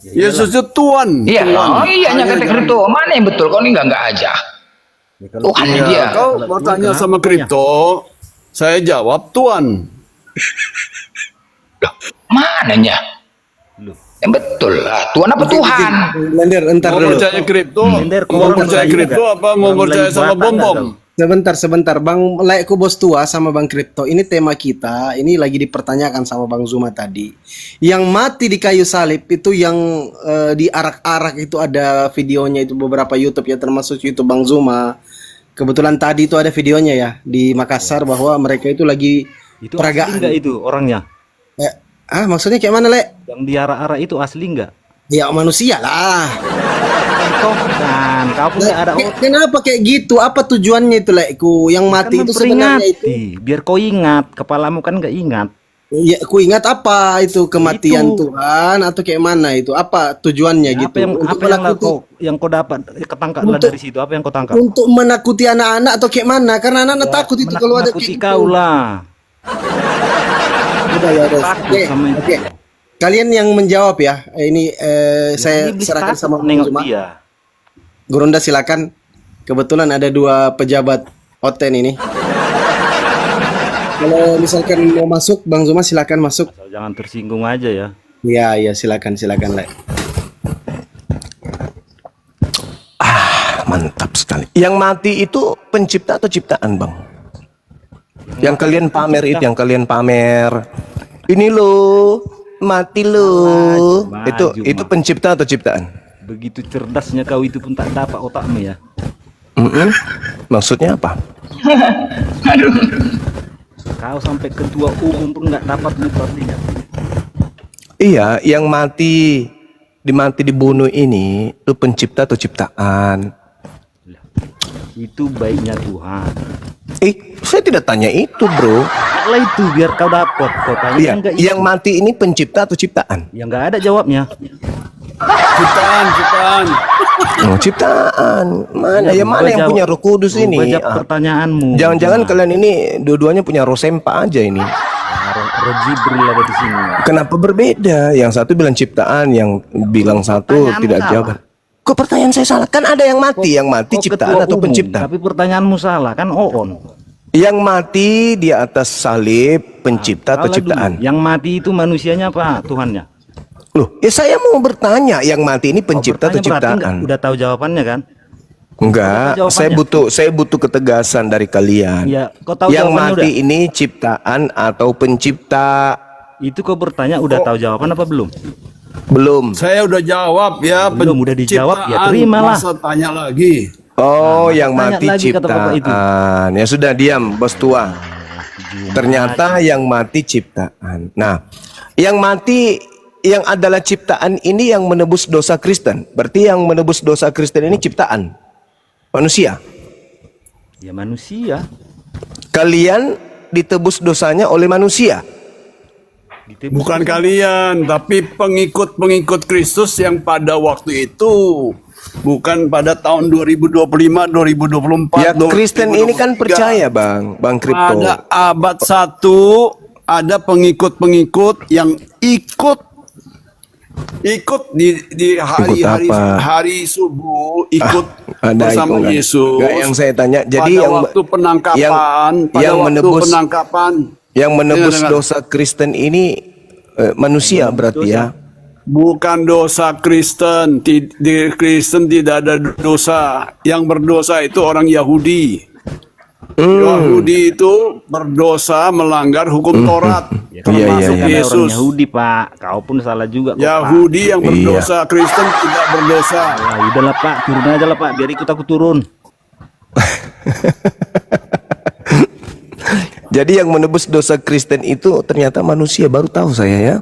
Yesus itu Tuhan. Iya, Tuhan. oh iya, yang kata kripto. Mana yang betul? Kau ini enggak aja. Tuhan Iya, dia. kau bertanya sama kripto, saya jawab Tuhan. Mananya? Yang betul lah. Tuhan apa Tuhan? Lender, entar Mau dulu. percaya kripto? Lender, Mau orang percaya Melayu kripto nggak? apa mau Orang percaya Melayu sama Batak nggak bom-bom? tahu. Sebentar, Bang Laiku Bos Tua sama Bang Kripto. Ini tema kita. Ini lagi dipertanyakan sama Bang Zuma tadi. Yang mati di kayu salib itu yang diarak-arak itu ada videonya itu beberapa YouTube ya, termasuk YouTube Bang Zuma. Kebetulan tadi itu ada videonya ya di Makassar bahwa mereka itu lagi Itu peragaan. asli nggak itu orangnya? Maksudnya kayak mana, Le? Yang diarah-arah itu asli nggak? Ya manusia lah. Kan, kau pun nggak ada otak. Kenapa kayak gitu? Apa tujuannya itu, Lekku? Yang mati Kan itu sebenarnya itu. memperingati, biar kau ingat. Kepalamu kan nggak ingat. Ya, ku ingat apa itu kematian Itu. Tuhan atau kayak mana itu? Apa tujuannya Apa gitu? yang Untuk apa yang menakuti- yang kau dapat ketangkaplah Untuk- dari situ? Apa yang kau tangkap? untuk menakuti anak-anak atau kayak mana? Karena anak-anak takut itu kalau ada Menakuti kayak kau lah. Udah, ya udah. Takut Oke, sama itu. oke. Kalian yang menjawab ya. Ini saya Iblis serahkan takut sama Bang nengok Zuma. dia. Gurunda silakan. Kebetulan ada dua pejabat Oten ini. Kalau misalkan mau masuk, Bang Zuma silakan masuk. Asal jangan tersinggung aja ya. Iya, silakan, Le. Mantap sekali. Yang mati itu pencipta atau ciptaan, Bang? Yang kalian pamer itu, yang kalian pamer. Ini loh, mati loh. Maju, Itu Mak. pencipta atau ciptaan? Begitu cerdasnya kau itu pun tak dapat otakmu ya. Maksudnya apa? Kau sampai ketua umum pun nggak dapat itu artinya. Iya, yang mati dibunuh ini itu pencipta atau ciptaan? Itu baiknya Tuhan. Saya tidak tanya itu, bro. Lah itu biar kau dapat. Kau tanya Iya, enggak yang mati ini pencipta atau ciptaan? yang nggak ada jawabnya. Ciptaan. Oh, ciptaan. Mana? Ya, Ya mana yang jawab- punya Roh Kudus ini? Rubah Ah. pertanyaanmu. Jangan-jangan Nah, kalian ini dua-duanya punya Roh Sempa aja ini. Roh Jibril ada di sini. Kenapa berbeda? Yang satu bilang ciptaan, yang bilang satu Pertanyaanmu tidak salah. jawab. Kok pertanyaan saya salah? Kan ada yang mati, yang mati Kau ciptaan ketua atau umum, pencipta? Tapi pertanyaanmu salah kan Oon. Yang mati di atas salib pencipta atau Salah dulu. ciptaan? Yang mati itu manusianya apa Tuhannya? Loh, ya saya mau bertanya, yang mati ini pencipta atau Bertanya berarti ciptaan? udah tahu jawabannya kan? Enggak, Kau tahu jawabannya? saya butuh ketegasan dari kalian. Ya, kau tahu Yang jawabannya mati ini ciptaan atau pencipta? Itu kau bertanya udah tahu jawaban apa belum? Belum. Saya udah jawab ya. Belum, udah dijawab, ya penciptaan. terimalah. Masa tanya lagi. Oh, yang tanya mati lagi kata bapak itu. ciptaan. Ya sudah, diam, bos tua. Ternyata yang mati ciptaan. Nah, yang mati yang adalah ciptaan ini yang menebus dosa Kristen. Berarti yang menebus dosa Kristen ini ciptaan. Manusia. Ya manusia. Kalian ditebus dosanya oleh manusia. Bukan kalian, tapi pengikut-pengikut Kristus yang pada waktu itu. Bukan pada tahun 2025, 2024. Ya, Kristen ini kan percaya, Bang Kripto. Pada abad 1 ada pengikut-pengikut yang ikut di hari subuh ikut Ada bersama hitungan. Yesus. Nggak, yang saya tanya, jadi pada yang waktu penangkapan, yang menebus Dengar. dosa Kristen ini manusia berarti ya. Bukan dosa Kristen. Di Kristen tidak ada dosa. Yang berdosa itu orang Yahudi. Yahudi itu berdosa melanggar hukum Taurat. Termasuk Iya. Ada orang Yesus. Yahudi Pak. Kau pun salah juga kok, Pak. Yahudi yang berdosa, Kristen tidak berdosa. Ya udahlah Pak, turun aja lah Pak, biar ikut aku turun. Jadi yang menebus dosa Kristen itu ternyata manusia, baru tahu saya ya.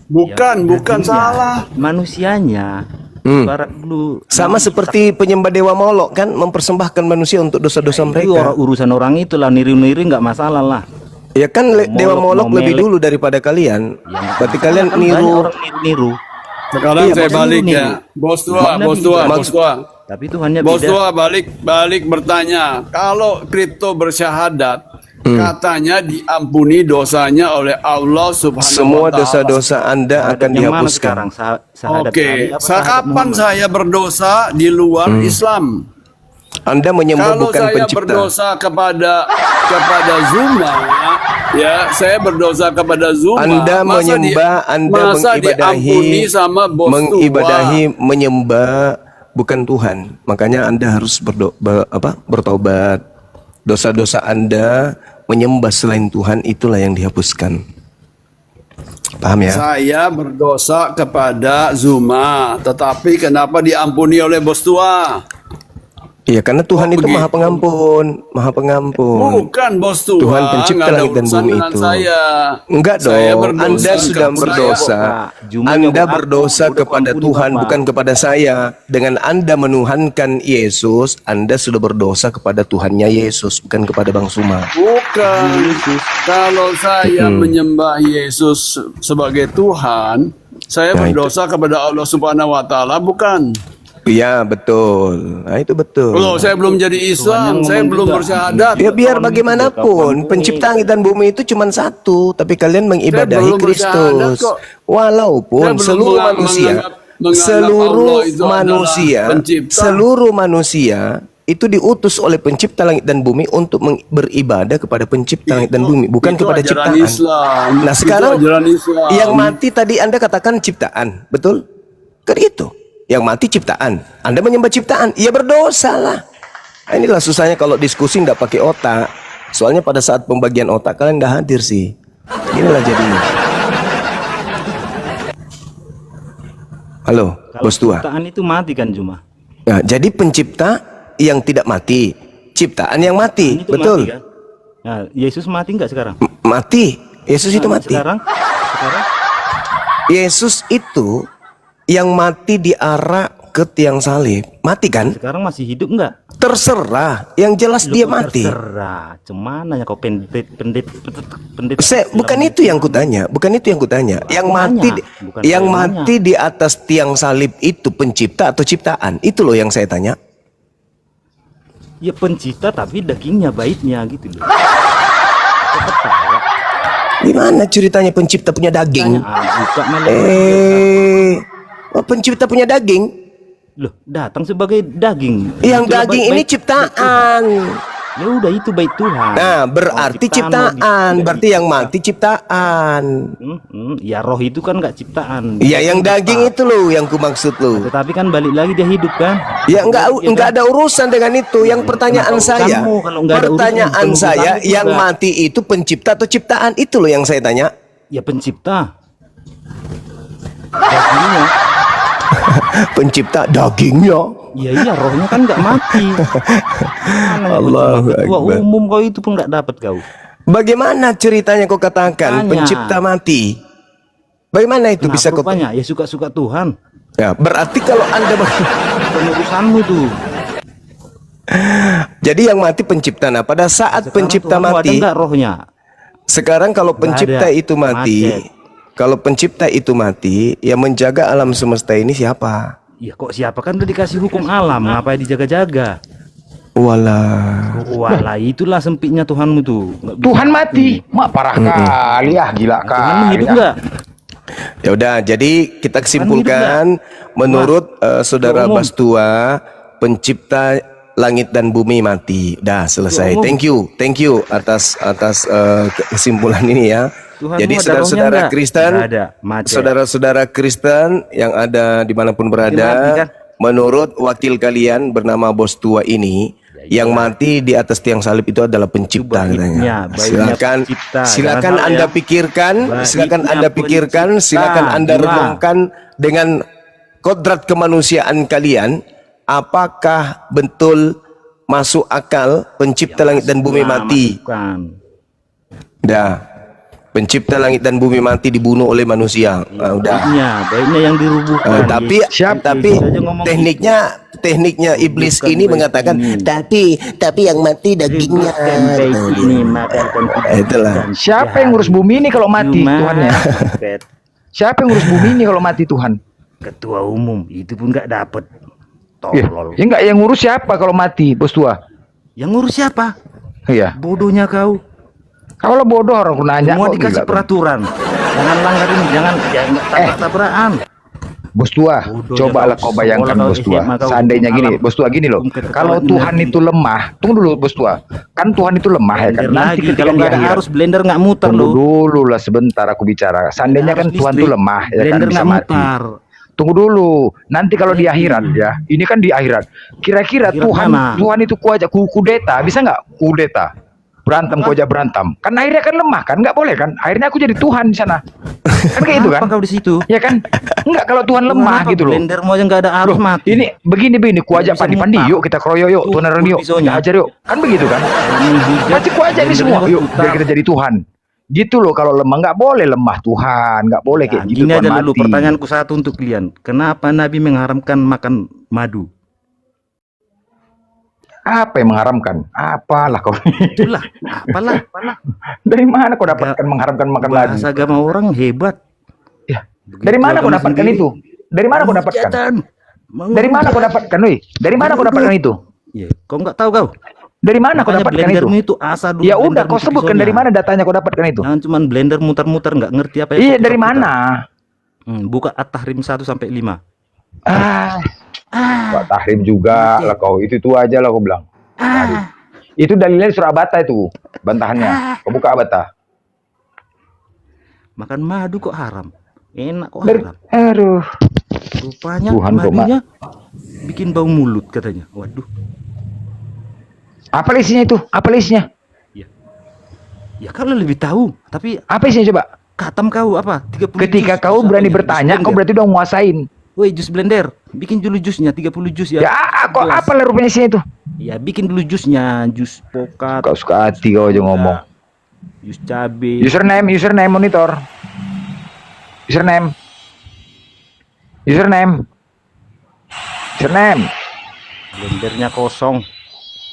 Bukan Iya. salah. Manusianya. Barat dulu. Sama seperti penyembah dewa Molok kan, mempersembahkan manusia untuk dosa-dosa Itu mereka. urusan orang itu lah, niru-niru nggak masalah lah. Ya kan dewa Molok mau lebih melek. dulu daripada kalian. Berarti kalian Kan banyak niru. orang niru-niru. Sekarang Iya, saya maksudnya balik ini. ya. Bos tua, Makna bos gitu. tua, bos tua. Tapi Tuhannya Bos beda. tua balik bertanya. Kalau kripto bersyahadat, Katanya diampuni dosanya oleh Allah Subhanahu Semua wa taala. dosa-dosa Anda akan Yang mana dihapuskan. sekarang? Sahadat Oke, Ali apa sahadat kapan Muhammad? saya berdosa di luar Islam? Anda menyembah Kalau bukan saya pencipta. berdosa kepada Zuma, ya saya berdosa kepada Zuma. Anda Masa menyembah, Anda masa mengibadahi, diampuni sama bos mengibadahi, menyembah bukan Tuhan. Makanya Anda harus bertobat. Dosa-dosa Anda menyembah selain Tuhan itulah yang dihapuskan. Paham ya? Saya berdosa kepada Zuma, tetapi kenapa diampuni oleh bos tua? Iya, karena Tuhan itu begitu. Maha Pengampun, Maha Pengampun. Bukan bos tua. Tuhan pencipta nggak ada langit dan urusan bumi dengan itu. Saya. Enggak Saya dong, berdosa Anda sudah kepada berdosa. Cuma Anda nyobok aku, berdosa udah kepada ampuni Tuhan, Bapak. bukan kepada saya. Dengan Anda menuhankan Yesus, Anda sudah berdosa kepada Tuhannya Yesus, bukan kepada Bang Suma. Bukan. Kalau saya menyembah Yesus sebagai Tuhan, saya Nah, berdosa kepada Allah Subhanahu wa taala, bukan? Iya, betul. Nah, itu betul. Loh, saya belum jadi Islam, saya belum bersyahadat. Ya biar bagaimanapun, pencipta langit dan bumi itu cuma satu, tapi kalian mengibadahi belum bersyahadat Kristus. kok. Walaupun Saya belum seluruh menganggap- manusia, menganggap seluruh Allah itu adalah manusia, pencipta. seluruh manusia itu diutus oleh pencipta langit dan bumi untuk beribadah kepada pencipta langit dan bumi, bukan itu kepada ajaran ciptaan. Islam. Nah, Itu sekarang ajaran Islam. yang mati tadi Anda katakan ciptaan, betul? Kan gitu. Yang mati ciptaan, Anda menyembah ciptaan, ya berdosa lah. Nah, inilah susahnya kalau diskusi nggak pakai otak. Soalnya pada saat pembagian otak kalian nggak hadir sih. Inilah jadinya. Halo, Kalau bos tua. ciptaan itu mati kan cuma. Nah, jadi pencipta yang tidak mati, ciptaan yang mati, Itu betul? mati kan? Nah, Yesus mati nggak sekarang? Mati. Yesus itu mati. Sekarang? Yesus itu yang mati diarak ke tiang salib, mati kan? Sekarang masih hidup nggak? Terserah, yang jelas dia Loh, mati. terserah. Cemana ya kau pendeta. Bukan itu yang kutanya, bukan itu yang kutanya. Yang mati, Bukan yang saya mati di atas tiang salib itu pencipta atau ciptaan? Itu loh yang saya tanya. Ya pencipta tapi dagingnya baiknya gitu loh. Kok ketawa? Gimana ceritanya pencipta punya daging? Buka malah. Pencipta punya daging? Loh, datang sebagai daging. Yang Itulah daging ini baik ciptaan. Ya udah itu baik Tuhan. Nah, berarti ciptaan. Berarti yang mati ciptaan. Ya roh itu kan nggak ciptaan. Iya, yang daging itu loh yang ku maksud loh. Tetapi kan balik lagi dia hidup kan? Ya enggak ada urusan dengan itu. Yang pertanyaan saya, urusanmu kalau nggak ada pertanyaan urusan, saya, urusanmu yang juga. mati itu pencipta atau ciptaan? Itu loh yang saya tanya. Ya pencipta. Dagingnya. Pencipta dagingnya. Iya rohnya kan nggak mati. Allahu Ketua Akbar. umum kau itu pun nggak dapat kau. Bagaimana ceritanya kau katakan Tanya. pencipta mati? Bagaimana itu bisa kau? Rupanya ya suka-suka Tuhan. Ya, berarti kalau Anda Penurusanmu tuh. jadi yang mati pencipta. Nah, pada saat Sekarang pencipta Tuhanmu mati, ada nggak rohnya? sekarang kalau pencipta ada. itu mati, Macet. kalau pencipta itu mati, yang menjaga alam semesta ini siapa? Ya kok siapa kan udah dikasih hukum alam, ngapain dijaga-jaga? Walah. Walah itulah sempitnya Tuhanmu tuh. Nggak bisa. Tuhan mati. Mak parah kali ya, gila Tuhanmu kali. hidup ya. nggak? Ya udah, jadi kita kesimpulan menurut saudara umum. Bastua, pencipta langit dan bumi mati. Dah selesai. umum. Thank you atas kesimpulan ini ya. Tuhanmu Jadi ada saudara-saudara rohnya nggak? Kristen, Nggak ada, macet. saudara-saudara Kristen yang ada dimanapun mati berada, kan? menurut wakil kalian bernama Bos Tua ini, yang mati di atas tiang salib itu adalah pencipta Baiknya, katanya. baiknya Silakan, pencipta. silakan Jangan Anda salah ya. pikirkan, silakan Baiknya Anda pikirkan, pencipta. silakan Anda Cuma. renungkan dengan kodrat kemanusiaan kalian, apakah betul masuk akal pencipta langit dan bumi mati? Bukan. Dah. Pencipta langit dan bumi mati dibunuh oleh manusia. Nah, udah. Baiknya yang dirubuhkan. Tapi Siap, tapi Yesus aja ngomong tekniknya iblis Bukan ini baik mengatakan ini. tapi yang mati dagingnya. Bukan baik ini makan Itulah. Siapa yang ngurus bumi ini kalau mati Cuma, Tuhannya? Siapa yang ngurus bumi ini kalau mati Tuhan? Ketua umum itu pun nggak dapat. Ya, Tolol. ya enggak, yang ngurus siapa kalau mati, Bos Tua? Yang ngurus siapa? Iya. Bodohnya kau. Kalau bodoh orang ku nanya Semua kok, dikasih gila, peraturan. Jangan langgar ini, jangan tabrak-tabrakan. Bos tua, Bodoh cobalah ya, kau kau bayangkan sekolah bos kau tua. SMA kau Seandainya hukum gini, alam, bos tua gini loh. hukum kekerasan Kalau Tuhan energi. itu lemah, tunggu dulu bos tua. Kan Tuhan itu lemah ya kan. Blender Nanti lagi, ketika kalau di nggak ada akhirat, arus blender nggak muter tunggu loh. dulu lah sebentar aku bicara. Seandainya kan Harus Tuhan itu listrik, lemah ya kan blender bisa nggak mati. mutar. Tunggu dulu. Nanti kalau di akhirat ya, ini kan di akhirat. Kira-kira Akhirat Tuhan mana? Tuhan itu kudeta, bisa nggak kudeta? Berantem aja berantem. Kan akhirnya kan lemah kan, nggak boleh kan? Akhirnya aku jadi Tuhan di sana. Kan kayak itu kan? Apa kau di situ? Ya kan? Enggak kalau Tuhan lemah Kenapa gitu loh. Blender mau aja nggak ada arus mati. Ini begini ku ajak Bisa Pandi mutar. yuk kita keroyok yuk, Tuh, tuneran yuk, pisaunya. kita ajar yuk. Kan begitu kan? Pasti ku ajak nih semua yuk biar kita jadi Tuhan. Gitu loh kalau lemah nggak boleh lemah Tuhan, nggak boleh kayak Nah, gitu gini Tuhan aja dulu mati. pertanyaanku satu untuk kalian. Kenapa Nabi mengharamkan makan madu? Apa yang mengharamkan? Apalah kau? Itulah, apalah. Dari mana kau dapatkan mengharamkan makan madu? Bahasa agama orang hebat. Ya. Begitu Dari mana kau agama dapatkan sendiri. itu? Dari mana kau dapatkan? Hujatan. Dari mana kau dapatkan, woi? Dari mana kau dapatkan itu? Ya, kau nggak tahu kau. Dari mana kau Makanya dapatkan itu? blendermu itu asa dulu. Ya udah blendermu kau sebutkan pisaunya. dari mana datanya kau dapatkan itu? Jangan cuman blender muter-muter nggak ngerti apa yang Iya kau dari putar-putar. mana? Buka At-Tahrim 1 sampai 5. Pak Tahrim juga lah kau. Itu aja lah kau bilang. Tahrim. Itu dalilnya di surah Bata itu bantahannya. Kau buka Bata. Makan madu kok haram? Enak kok Dari, haram. aduh. Rupanya Tuhan kok, madunya bikin bau mulut katanya. Waduh. Apa isinya itu? Apa isinya? Ya kalau lebih tahu, tapi Apa isinya coba? katam kau apa? 30 Ketika jus. kau Jus berani apa ya? bertanya, Jus kau blender. berarti udah nguasain. Woi, jus blender. Bikin dulu jusnya 30 jus ya. Ya, kok Gelas. apa lah rupanya isinya itu? Ya, bikin dulu jusnya, jus pokat. Kau suka hati kau aja ngomong. Jus cabe. Username monitor. Username. Blendernya kosong.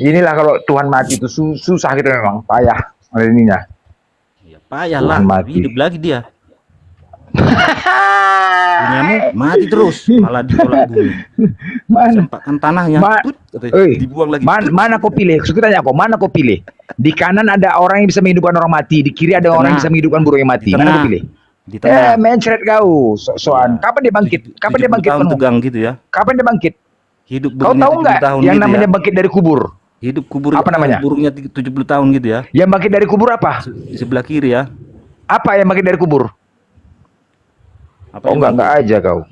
Inilah kalau Tuhan mati itu susah gitu memang, payah ininya. Ya payah lah, Tuhan mati. hidup lagi dia. Punyamu mati terus, malah ditolak bumi. Mana? Sempatkan tanahnya, tut, katanya, dibuang lagi. Mana kau pilih? Saya tanya kau, mana kau pilih? Di kanan ada orang yang bisa menghidupkan orang mati, di kiri ada orang yang bisa menghidupkan burung yang mati. Di Mana tengah. kau pilih? Di tengah. Mencret kau, soan. Kapan dia bangkit? Kapan dia 70 bangkit? tahun penuh? tegang gitu ya. Kapan dia bangkit? Hidup Kau burungnya tahu 70 nggak tahun yang gitu namanya ya. bangkit dari kubur? Hidup kubur Apa namanya? burungnya 70 tahun gitu ya. Yang bangkit dari kubur apa? Di sebelah kiri ya. Apa yang bangkit dari kubur? Apa Oh yang enggak aja kau.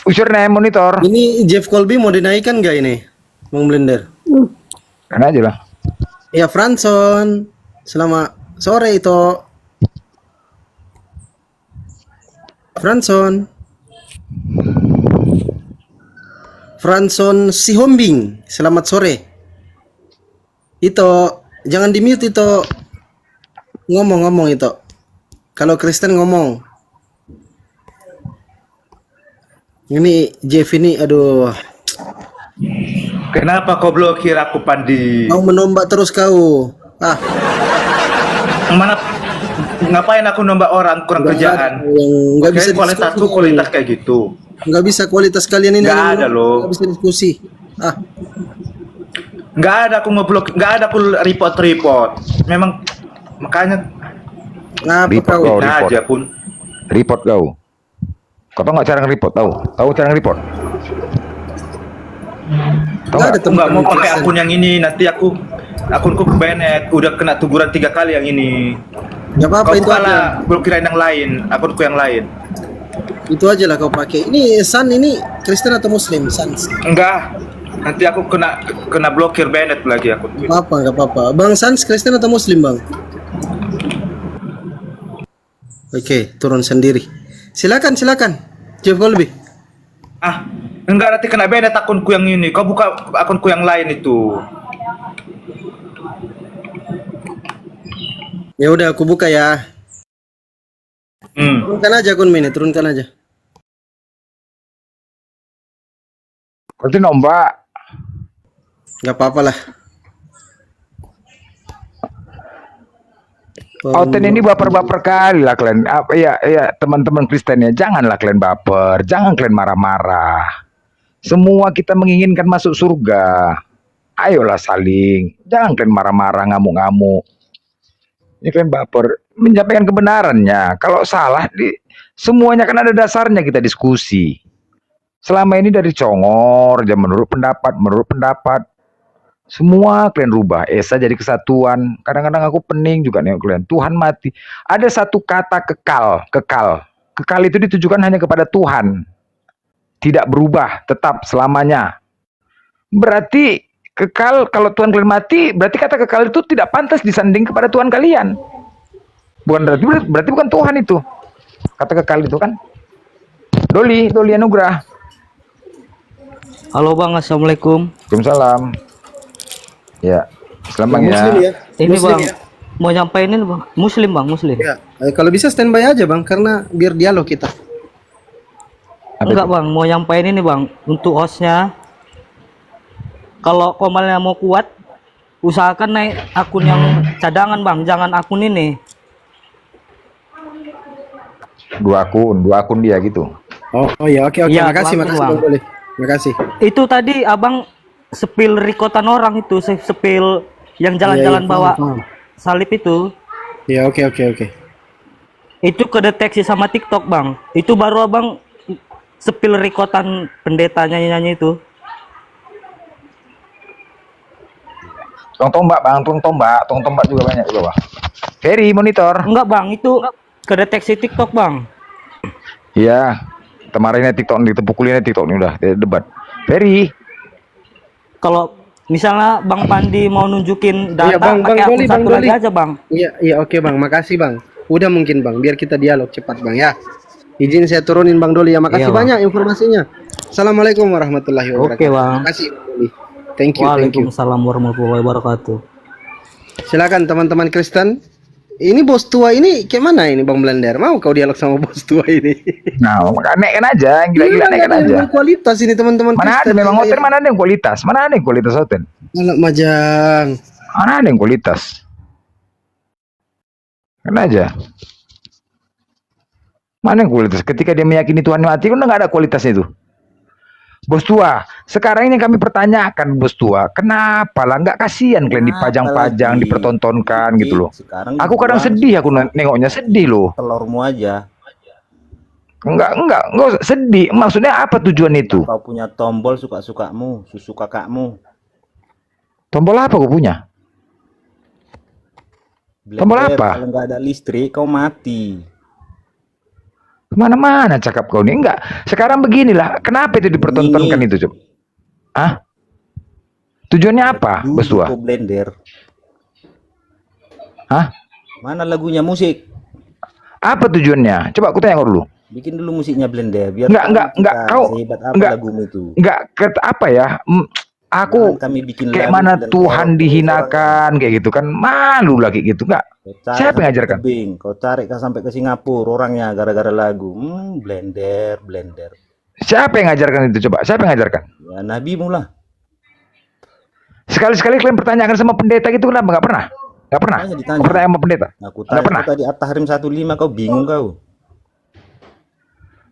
Username monitor. Ini Jeff Colby mau dinaikkan nggak ini, Bang Blender? Kan aja lah. Ya Franson, selamat sore itu. Franson Sihombing, selamat sore. Itu jangan di mute itu. Ngomong itu. Kalau Kristen ngomong. Ini Jeff ini aduh, Kenapa kau blokir aku, Pandi? mau menombak terus kau. Mana ngapain aku nombak orang kurang kerjaan? Yang nggak bisa Kualitasku diskusi. kualitas kayak gitu. Nggak bisa kualitas kalian ini. Nggak ada loh. Nggak bisa diskusi. Nggak ada aku ngeblok, nggak ada aku report. Memang makanya Apa Report kau? kau, nah report. aja pun. Report kau. Kau tahu nggak cara nge-report? Tahu cara nge-report? Tahu Nggak ada nggak? Aku nggak mau teman-teman pakai Kristen. akun yang ini, nanti akunku kebanet, udah kena teguran 3 kali yang ini. Nggak apa-apa Kau itu aja. kalah blokirin yang lain, akunku yang lain. Itu aja lah kau pakai. Ini San ini Kristen atau Muslim? San. Enggak, nanti aku kena blokir banet lagi akunku. Nggak apa-apa. Bang Sans Kristen atau Muslim bang? Oke, turun sendiri. Silakan. Jeff Colby. Enggak, nanti kena banet akunku yang ini. Kau buka akunku yang lain itu. Ya udah, aku buka ya. Turunkan aja akun ini, turunkan aja. Berarti nombak. Nggak apa-apa lah. Oten ini baper-baper kali lah kalian. Ya teman-teman Kristen ya, janganlah kalian baper, jangan kalian marah-marah. Semua kita menginginkan masuk surga. Ayolah saling. Jangan kalian marah-marah, ngamuk-ngamuk. Ini kalian baper. Menyampaikan kebenarannya. Kalau salah, semuanya kan ada dasarnya kita diskusi. Selama ini dari congor, aja menurut pendapat. Semua kalian rubah. Esa jadi kesatuan. Kadang-kadang aku pening juga nih kalian. Tuhan mati. Ada satu kata kekal. Kekal itu ditujukan hanya kepada Tuhan. Tidak berubah, tetap selamanya. Berarti kekal, kalau Tuhan kalian mati, berarti kata kekal itu tidak pantas disanding kepada Tuhan kalian. Berarti bukan Tuhan itu. Kata kekal itu kan. Doli Anugrah. Halo Bang, Assalamualaikum. Waalaikumsalam. Ya, selamat ya. Muslim ya. Ini Muslim Bang, ya. mau nyampein ini Bang. Muslim Bang, Muslim. Ya, kalau bisa standby aja Bang, karena biar dialog kita. Enggak Bang, mau nyampein ini Bang, untuk hostnya. Kalau komalnya mau kuat, usahakan naik akun yang cadangan Bang, jangan akun ini. Dua akun dia gitu. Oh ya, oke. Iya, Makasih langsung, Bang. Bang. Boleh. Makasih. Itu tadi Abang sepil rekotan orang itu, sepil yang jalan-jalan Iya, bawa paham. salib itu. Ya, oke. Itu kedeteksi sama TikTok Bang. Itu baru Abang sepil rekotan pendeta nyanyi-nyanyi itu. Tong tombak bang, tong tombak juga banyak juga bang. Ferry monitor. Enggak Bang, itu kedeteksi TikTok Bang. Iya, kemarinnya TikTok ditepukulinnya TikTok ini udah debat. Ferry, Kalau misalnya Bang Pandi mau nunjukin data Iya, Bang pakai akun Doli, satu Bang lagi Doli. aja Bang. Iya, oke Bang. Makasih Bang. Udah mungkin Bang, biar kita dialog cepat Bang ya. Izin saya turunin Bang Doli ya. Makasih Iya, Bang. banyak informasinya. Assalamualaikum warahmatullahi wabarakatuh. Oke, Bang. Makasih Bang Doli. Thank you. Waalaikumsalam warahmatullahi wabarakatuh. Silakan teman-teman Kristen. Ini bos tua ini kayak mana ini Bang Blender? Mau kau dialog sama bos tua ini? nah naikkan aja, gila-gila naikkan aja. Kualitas ini teman-teman Mana ada Kristen. memang hotel, mana ada yang kualitas, hotel. Anak majang. Mana ada yang kualitas. Kan aja. Mana yang kualitas? Ketika dia meyakini Tuhan mati, kan nggak ada kualitasnya itu. Bos tua, sekarang ini yang kami pertanyakan bos tua, kenapa lah nggak kasihan kalian dipajang-pajang, dipertontonkan gitu loh. Aku kadang sedih, aku nengoknya sedih loh. Telurmu aja. Enggak sedih. Maksudnya apa tujuan itu? Kau punya tombol suka-sukamu, susu kakakmu. Tombol apa kau punya? Tombol apa? Kalau nggak ada listrik, kau mati. Kemana-mana cakap kau nih. Enggak. Sekarang beginilah. Kenapa itu dipertontonkan itu, Coba? Hah? Tujuannya apa, bos tua? Blender. Hah? Mana lagunya musik? Apa tujuannya? Coba aku tanya kau dulu. Bikin dulu musiknya Blender biar Enggak, kau sehebat apa enggak, lagumu itu. enggak apa ya? Aku Kami bikin kayak lagu mana dan Tuhan kau- dihinakan kayak gitu kan, malu lah kayak gitu. Enggak. Kau cari Siapa yang sampai ngajarkan? tebing, kau tarik sampai ke Singapura orangnya gara-gara lagu. Blender. Siapa yang ngajarkan itu? Coba, siapa yang ngajarkan? Ya nabimu lah. Sekali-sekali kalian pertanyakan sama pendeta gitu, kenapa? Enggak pernah? Enggak pernah? Makanya ditanya. Kau pertanyaan sama pendeta? Aku Enggak tarik pernah? kau tadi At-Tahrim 15 kau bingung kau.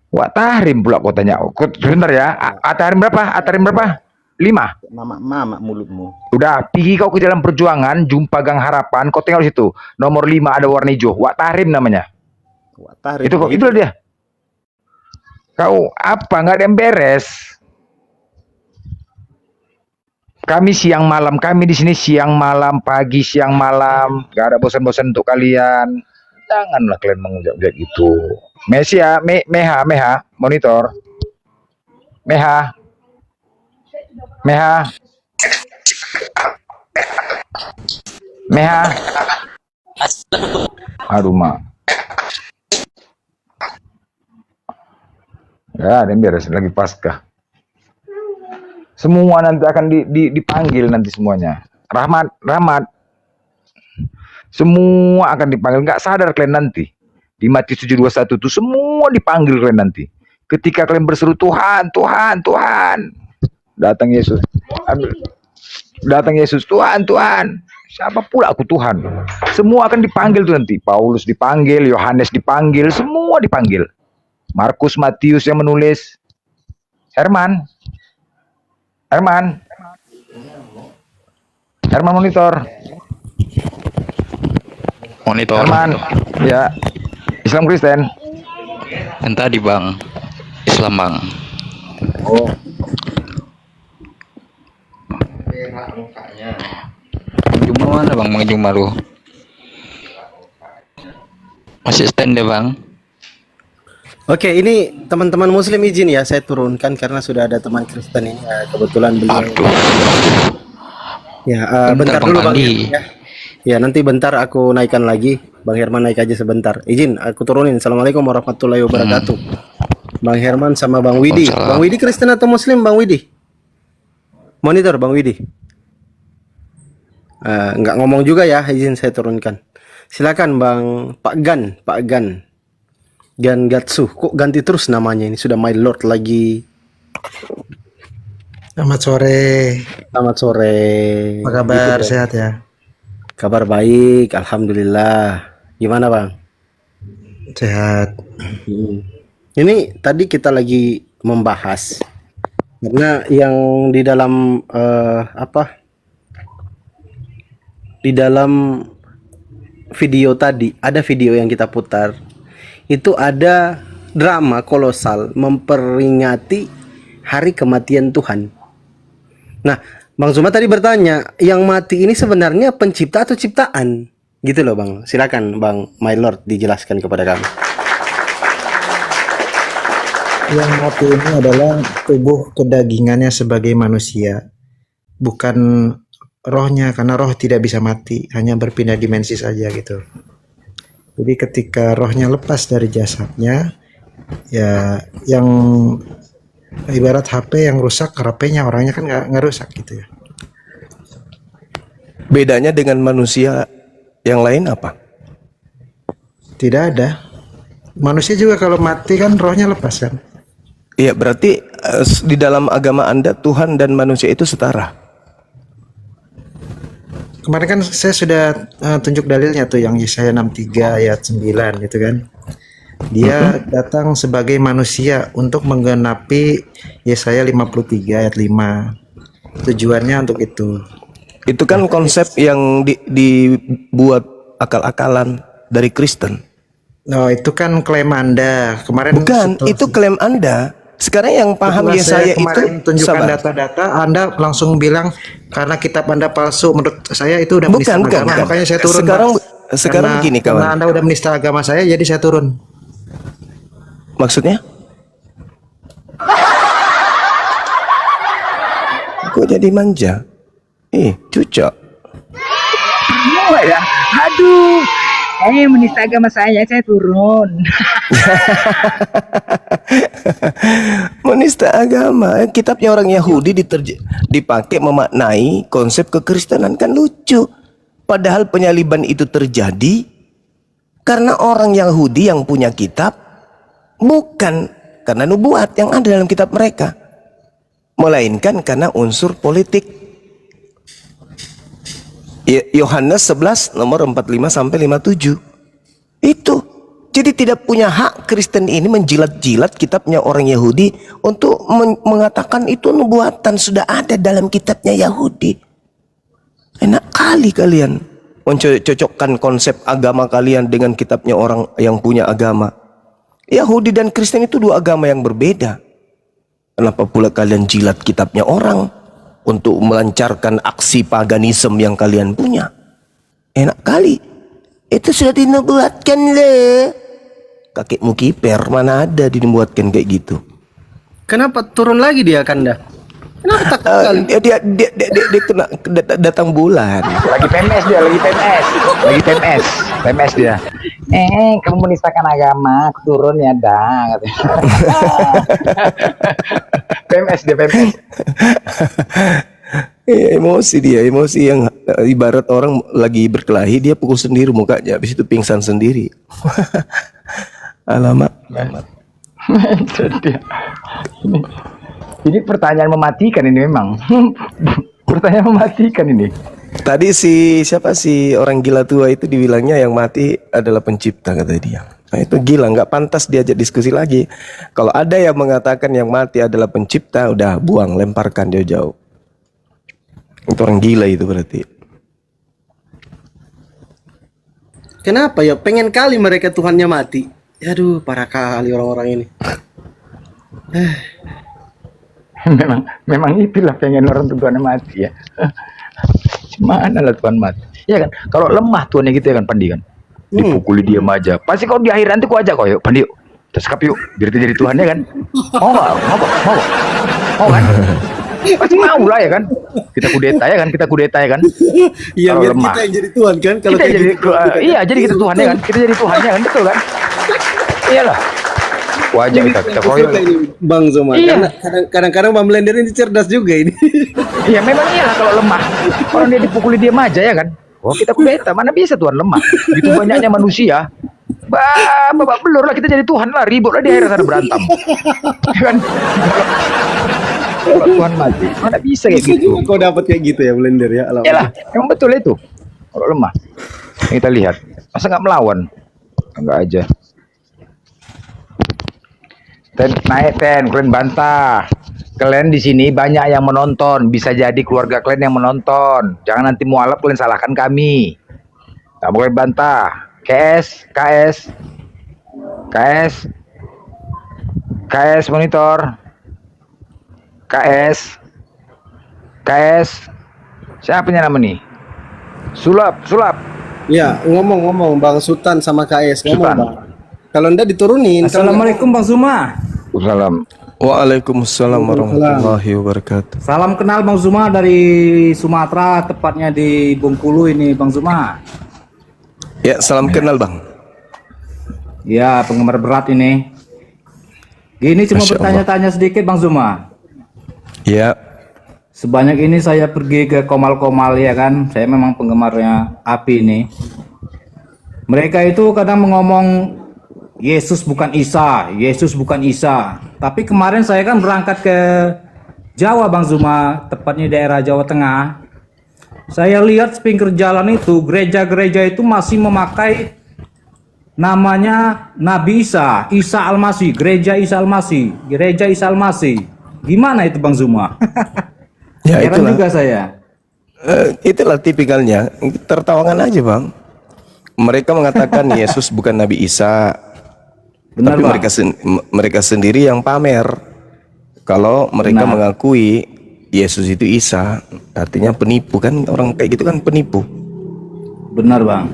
Wah, tahrim pula kau tanya. Sebentar ya. Tahrim berapa? Tahrim berapa? 5. Mamak mulutmu. Udah, pergi kau ke Jalan Perjuangan, jumpa Gang Harapan, kau tengok di situ. Nomor 5 ada warna hijau. Wak Tahrim namanya. At-Tahrim. Itu kok, itulah dia. Kau apa? Nggak ada yang beres. Kami siang malam, kami di sini siang malam, pagi siang malam, nggak ada bosan-bosan untuk kalian. Janganlah kalian mengucap gitu. Mesia, Meha, monitor. Meha. Aduh, mak. Ya, ada yang beres lagi pasca. Semua nanti akan dipanggil nanti semuanya. Rahmat. Semua akan dipanggil. Nggak sadar kalian nanti. Di Matius 7:21 itu semua dipanggil kalian nanti. Ketika kalian berseru Tuhan. Datang Yesus. Datang Yesus. Tuhan. Siapa pula aku Tuhan? Semua akan dipanggil tuh nanti. Paulus dipanggil, Yohanes dipanggil, semua dipanggil. Markus, Matius yang menulis. Herman. Herman monitor. Monitor. Herman. Ya. Islam Kristen. Yang tadi bang, Islam bang. Oh. Jumlah mana bang? Bang Jumlah lu. Masih stand deh bang. Oke, ini teman-teman Muslim izin ya saya turunkan karena sudah ada teman Kristen ini kebetulan beliau. Aduh. Ya, bentar Bang dulu Bang. Andi. Ya, nanti bentar aku naikkan lagi. Bang Herman naik aja sebentar. Izin aku turunin. Assalamualaikum warahmatullahi wabarakatuh. Bang Herman sama Bang Widi. Waalaikumsalam. Bang Widi Kristen atau Muslim, Bang Widi? Monitor Bang Widi. Nggak ngomong juga ya, izin saya turunkan. Silakan Bang Pak Gan. Gan Gatsu. Kok ganti terus namanya ini? Sudah My Lord lagi. Selamat sore. Selamat sore. Apa kabar? Gitu, Sehat ya? kabar baik, alhamdulillah. Gimana Bang? Sehat. Ini tadi kita lagi membahas karena yang di dalam di dalam video tadi ada video yang kita putar itu ada drama kolosal memperingati hari kematian Tuhan. Nah, Bang Zuma tadi bertanya, yang mati ini sebenarnya pencipta atau ciptaan? Gitu loh Bang. Silakan Bang My Lord dijelaskan kepada kami. Yang mati ini adalah tubuh kedagingannya sebagai manusia, bukan rohnya, karena roh tidak bisa mati, hanya berpindah dimensi saja gitu. Jadi ketika rohnya lepas dari jasadnya, ya yang ibarat HP yang rusak, HP-nya orangnya kan nggak rusak gitu ya. Bedanya dengan manusia yang lain apa? Tidak ada. Manusia juga kalau mati kan rohnya lepas kan. Iya, berarti di dalam agama Anda Tuhan dan manusia itu setara. Kemarin kan saya sudah tunjuk dalilnya tuh yang Yesaya 63 ayat 9 gitu kan. Dia datang sebagai manusia untuk menggenapi Yesaya 53 ayat 5. Tujuannya untuk itu. Itu kan konsep yang dibuat akal-akalan dari Kristen. Oh, itu kan klaim Anda. Kemarin Bukan, itu klaim Anda. Sekarang yang paham Yesaya itu tunjukkan data-data, Anda langsung bilang karena kitab Anda palsu. Menurut saya itu udah menista agama. Makanya saya turun. Sekarang begini kawan. Karena Anda udah menista agama saya, jadi saya turun. Maksudnya? Kok jadi manja? Cucok. Ya. Aduh. Menista agama saya turun. Menista agama, kitabnya orang Yahudi dipakai memaknai konsep kekristenan, kan lucu. Padahal penyaliban itu terjadi karena orang Yahudi yang punya kitab, bukan karena nubuat yang ada dalam kitab mereka, melainkan karena unsur politik. Yohanes 11 nomor 45 sampai 57. Itu. Jadi tidak punya hak Kristen ini menjilat-jilat kitabnya orang Yahudi untuk mengatakan itu nubuatan sudah ada dalam kitabnya Yahudi. Enak kali kalian mencocokkan konsep agama kalian dengan kitabnya orang yang punya agama. Yahudi dan Kristen itu dua agama yang berbeda. Kenapa pula kalian jilat kitabnya orang untuk melancarkan aksi paganisme yang kalian punya? Enak kali. Itu sudah dinubuatkan le. Kakekmu kiper, mana ada dinubuatkan kayak gitu. Kenapa turun lagi dia Kanda? Kenapa takut kali? Dia kena datang bulan. Lagi PMS dia, lagi PMS dia. Kamu menistakan agama, aku turun ya dah. PMS. Emosi yang ibarat orang lagi berkelahi, dia pukul sendiri mukanya, habis itu pingsan sendiri. Alamak. Ini pertanyaan mematikan ini memang. Pertanyaan mematikan ini. Tadi siapa sih orang gila tua itu dibilangnya yang mati adalah pencipta, kata dia. Nah, itu gila, nggak pantas diajak diskusi lagi. Kalau ada yang mengatakan yang mati adalah pencipta, udah buang, lemparkan jauh-jauh. Itu orang gila itu berarti. Kenapa ya? Pengen kali mereka Tuhannya mati. Aduh, parah kali orang-orang ini. memang itulah pengen orang Tuhan mati ya. Mana lah Tuhan mati? Ya kan, kalau lemah Tuhannya gitu ya kan, Pandi kan, dipukuli diam aja. Pasti kalau di akhir nanti ku ajak kok, yuk Pandi yuk, tersekap yuk, biar kita jadi Tuhannya kan. Mau nggak? Mau kan? Pasti mau lah ya kan. Kita kudeta ya kan, Iya, kalau biar lemah. kita yang jadi Tuhan kan. Kalau Kita kayak jadi, gitu, iya jadi kita Tuhannya kan, kita jadi Tuhannya kan, betul kan? Iyalah. Wajah kita koyok. suka ini Bang Zuma. Iya. Karena kadang-kadang Bang Blender ini cerdas juga ini. Iya memang iyalah kalau lemah. Orang dia dipukuli diam aja ya kan. Oh kita kudeta, mana bisa Tuhan lemah. Begitu banyaknya manusia. Babak belur lah, kita jadi Tuhan lah, ribut lah di akhir sana berantem. Ya kan? Kalau Tuhan mati, mana bisa kayak gitu. Kau dapat kayak gitu ya Blender ya. Iyalah, memang betul itu. Kalau lemah, kita lihat. Masa nggak melawan? Enggak aja. Naik kalian bantah. Kalian di sini banyak yang menonton, bisa jadi keluarga kalian yang menonton. Jangan nanti mualaf kalian salahkan kami. Nggak boleh bantah. KS monitor. KS. Siapa nama nih? Sulap. Ya, ngomong Bang Sultan sama KS ngomong Sultan. Bang. Kalau ndak diturunin. Assalamualaikum Bang Zuma. Salam. Waalaikumsalam warahmatullahi wabarakatuh. Salam kenal Bang Zuma dari Sumatera, tepatnya di Bengkulu ini Bang Zuma. Ya, salam kenal Bang. Ya, penggemar berat ini. Gini cuma Masya Allah. bertanya-tanya sedikit Bang Zuma. Ya, Sebanyak ini saya pergi ke komal-komal ya kan. Saya memang penggemarnya Api ini. Mereka itu kadang ngomong Yesus bukan Isa. Tapi kemarin saya kan berangkat ke Jawa Bang Zuma, tepatnya daerah Jawa Tengah. Saya lihat pinggir jalan itu, gereja-gereja itu masih memakai namanya Nabi Isa, Isa Al-Masih, gereja Isa Al-Masih. Gimana itu Bang Zuma? ya Heran itulah. juga saya. Itulah tipikalnya. Tertawakan aja Bang. Mereka mengatakan Yesus bukan Nabi Isa. Benar, Tapi Bang. mereka sendiri yang pamer. Kalau mereka Benar. mengakui Yesus itu Isa, artinya penipu kan, orang kayak gitu kan penipu. Benar Bang.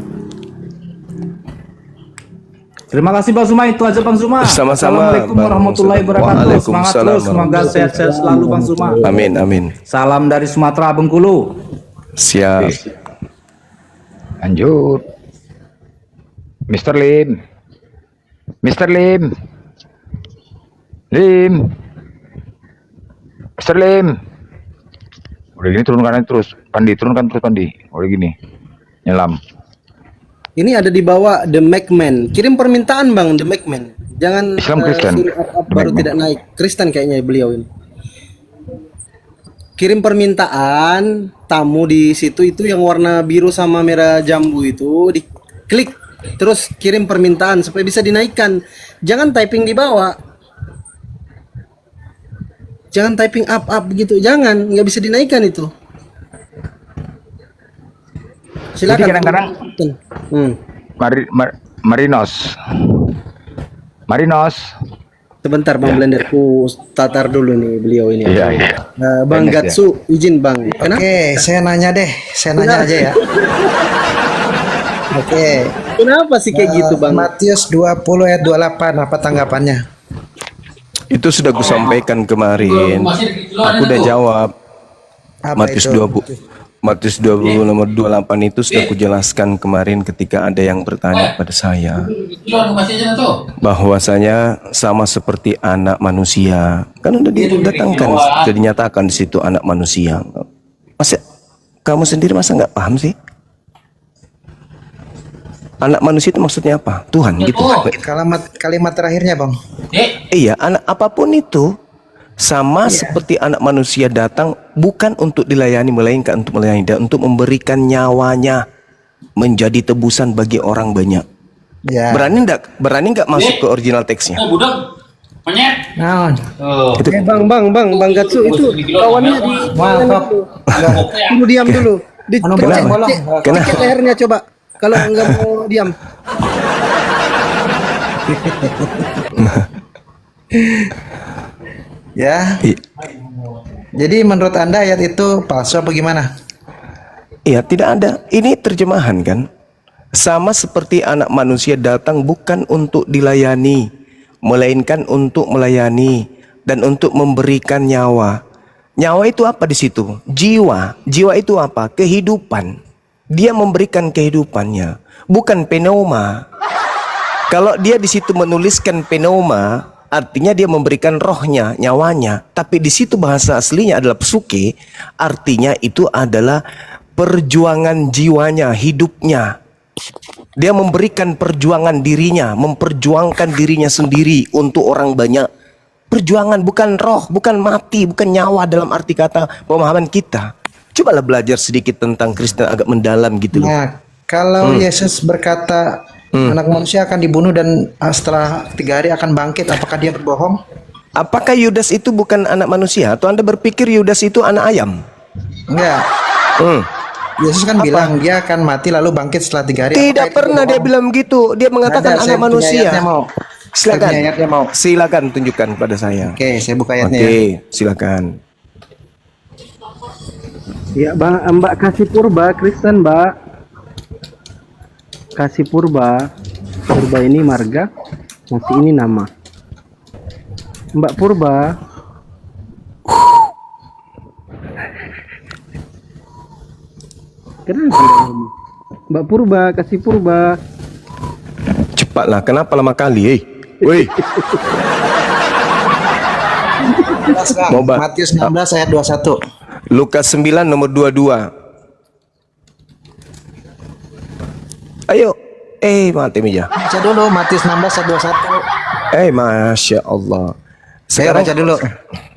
Terima kasih Bang Zuma, itu aja Bang Zuma. Sama-sama, Assalamualaikum Bang. warahmatullahi wabarakatuh. Semangat Waalaikumsalam terus, semoga sehat-sehat selalu Bang Zuma. Amin. Salam dari Sumatera Bengkulu. Siap. Lanjut. Mr. Lim. Mr. Lim. Udah gini turunkan terus. Turunkan terus Pandi. Udah gini. Nyelam. Ini ada di bawah The Macman. Kirim permintaan Bang The Macman. Jangan Islam Kristen. suruh up-up The baru Macman. tidak naik. Kristen kayaknya beliau ini. Kirim permintaan tamu di situ itu yang warna biru sama merah jambu itu diklik terus kirim permintaan supaya bisa dinaikkan. Jangan typing di bawah. Jangan typing up gitu. Jangan, nggak bisa dinaikkan itu. Silakan. Jadi kadang-kadang Marinos. Sebentar Bang Blender, ku tatar dulu nih beliau ini. Iya. Bang Benes, Gatsu, izin Bang. Kenapa? Oke, saya nanya aja ya. Oke. Kenapa sih kayak gitu Bang? Matius 20 ayat 28, apa tanggapannya? Itu sudah kusampaikan kemarin. Aku udah jawab. Apa Matius itu? 20 nomor 28 itu sudah kujelaskan kemarin ketika ada yang bertanya pada saya bahwasanya sama seperti anak manusia. Kan udah didatangkan, sudah dinyatakan di situ anak manusia. Masa kamu sendiri nggak paham sih? Anak manusia itu maksudnya apa? Tuhan gitu. Kalimat terakhirnya, Bang. Iya, anak apapun itu sama seperti anak manusia datang bukan untuk dilayani melainkan untuk melayani dan untuk memberikan nyawanya menjadi tebusan bagi orang banyak. Ya. Berani nggak masuk ke original teksnya? Nah, Itu Bang Gatsu itu kawannya di Maaf. dulu diam dulu. Kenapa? Cek lehernya coba. kalau nggak mau diam. Ya. Jadi menurut Anda ayat itu palsu apa gimana? Iya, tidak ada. Ini terjemahan kan? Sama seperti anak manusia datang bukan untuk dilayani, melainkan untuk melayani dan untuk memberikan nyawa. Nyawa itu apa di situ? Jiwa. Jiwa itu apa? Kehidupan. Dia memberikan kehidupannya, bukan pneuma. Kalau dia di situ menuliskan pneuma, artinya dia memberikan rohnya, nyawanya. Tapi di situ bahasa aslinya adalah psuke, artinya itu adalah perjuangan jiwanya, hidupnya. Dia memberikan perjuangan dirinya, memperjuangkan dirinya sendiri untuk orang banyak. Perjuangan bukan roh, bukan mati, bukan nyawa dalam arti kata pemahaman kita. Cobalah belajar sedikit tentang Kristen agak mendalam gitu loh. Nah, kalau Yesus berkata anak manusia akan dibunuh dan setelah 3 hari akan bangkit, apakah dia berbohong? Apakah Yudas itu bukan anak manusia? Atau Anda berpikir Yudas itu anak ayam? Enggak. Yesus kan bilang dia akan mati lalu bangkit setelah 3 hari. Tidak pernah dia bilang begitu. Dia mengatakan anak manusia. Silakan. Silakan tunjukkan pada saya. Oke, saya buka ayatnya. Oke, silakan. Ya, Mbak Kasih Purba, Kristen, Mbak. Kasih Purba. Purba ini marga, masih ini nama. Mbak Purba. Kenapa? Mbak Purba, Kasih Purba. Cepatlah, kenapa lama kali? Woi. Matius 16 ayat 21. Lukas 9 nomor 22. Ayo. Mati meja. Baca dulu Matius 16 ayat 21. Masya Allah. Saya baca dulu.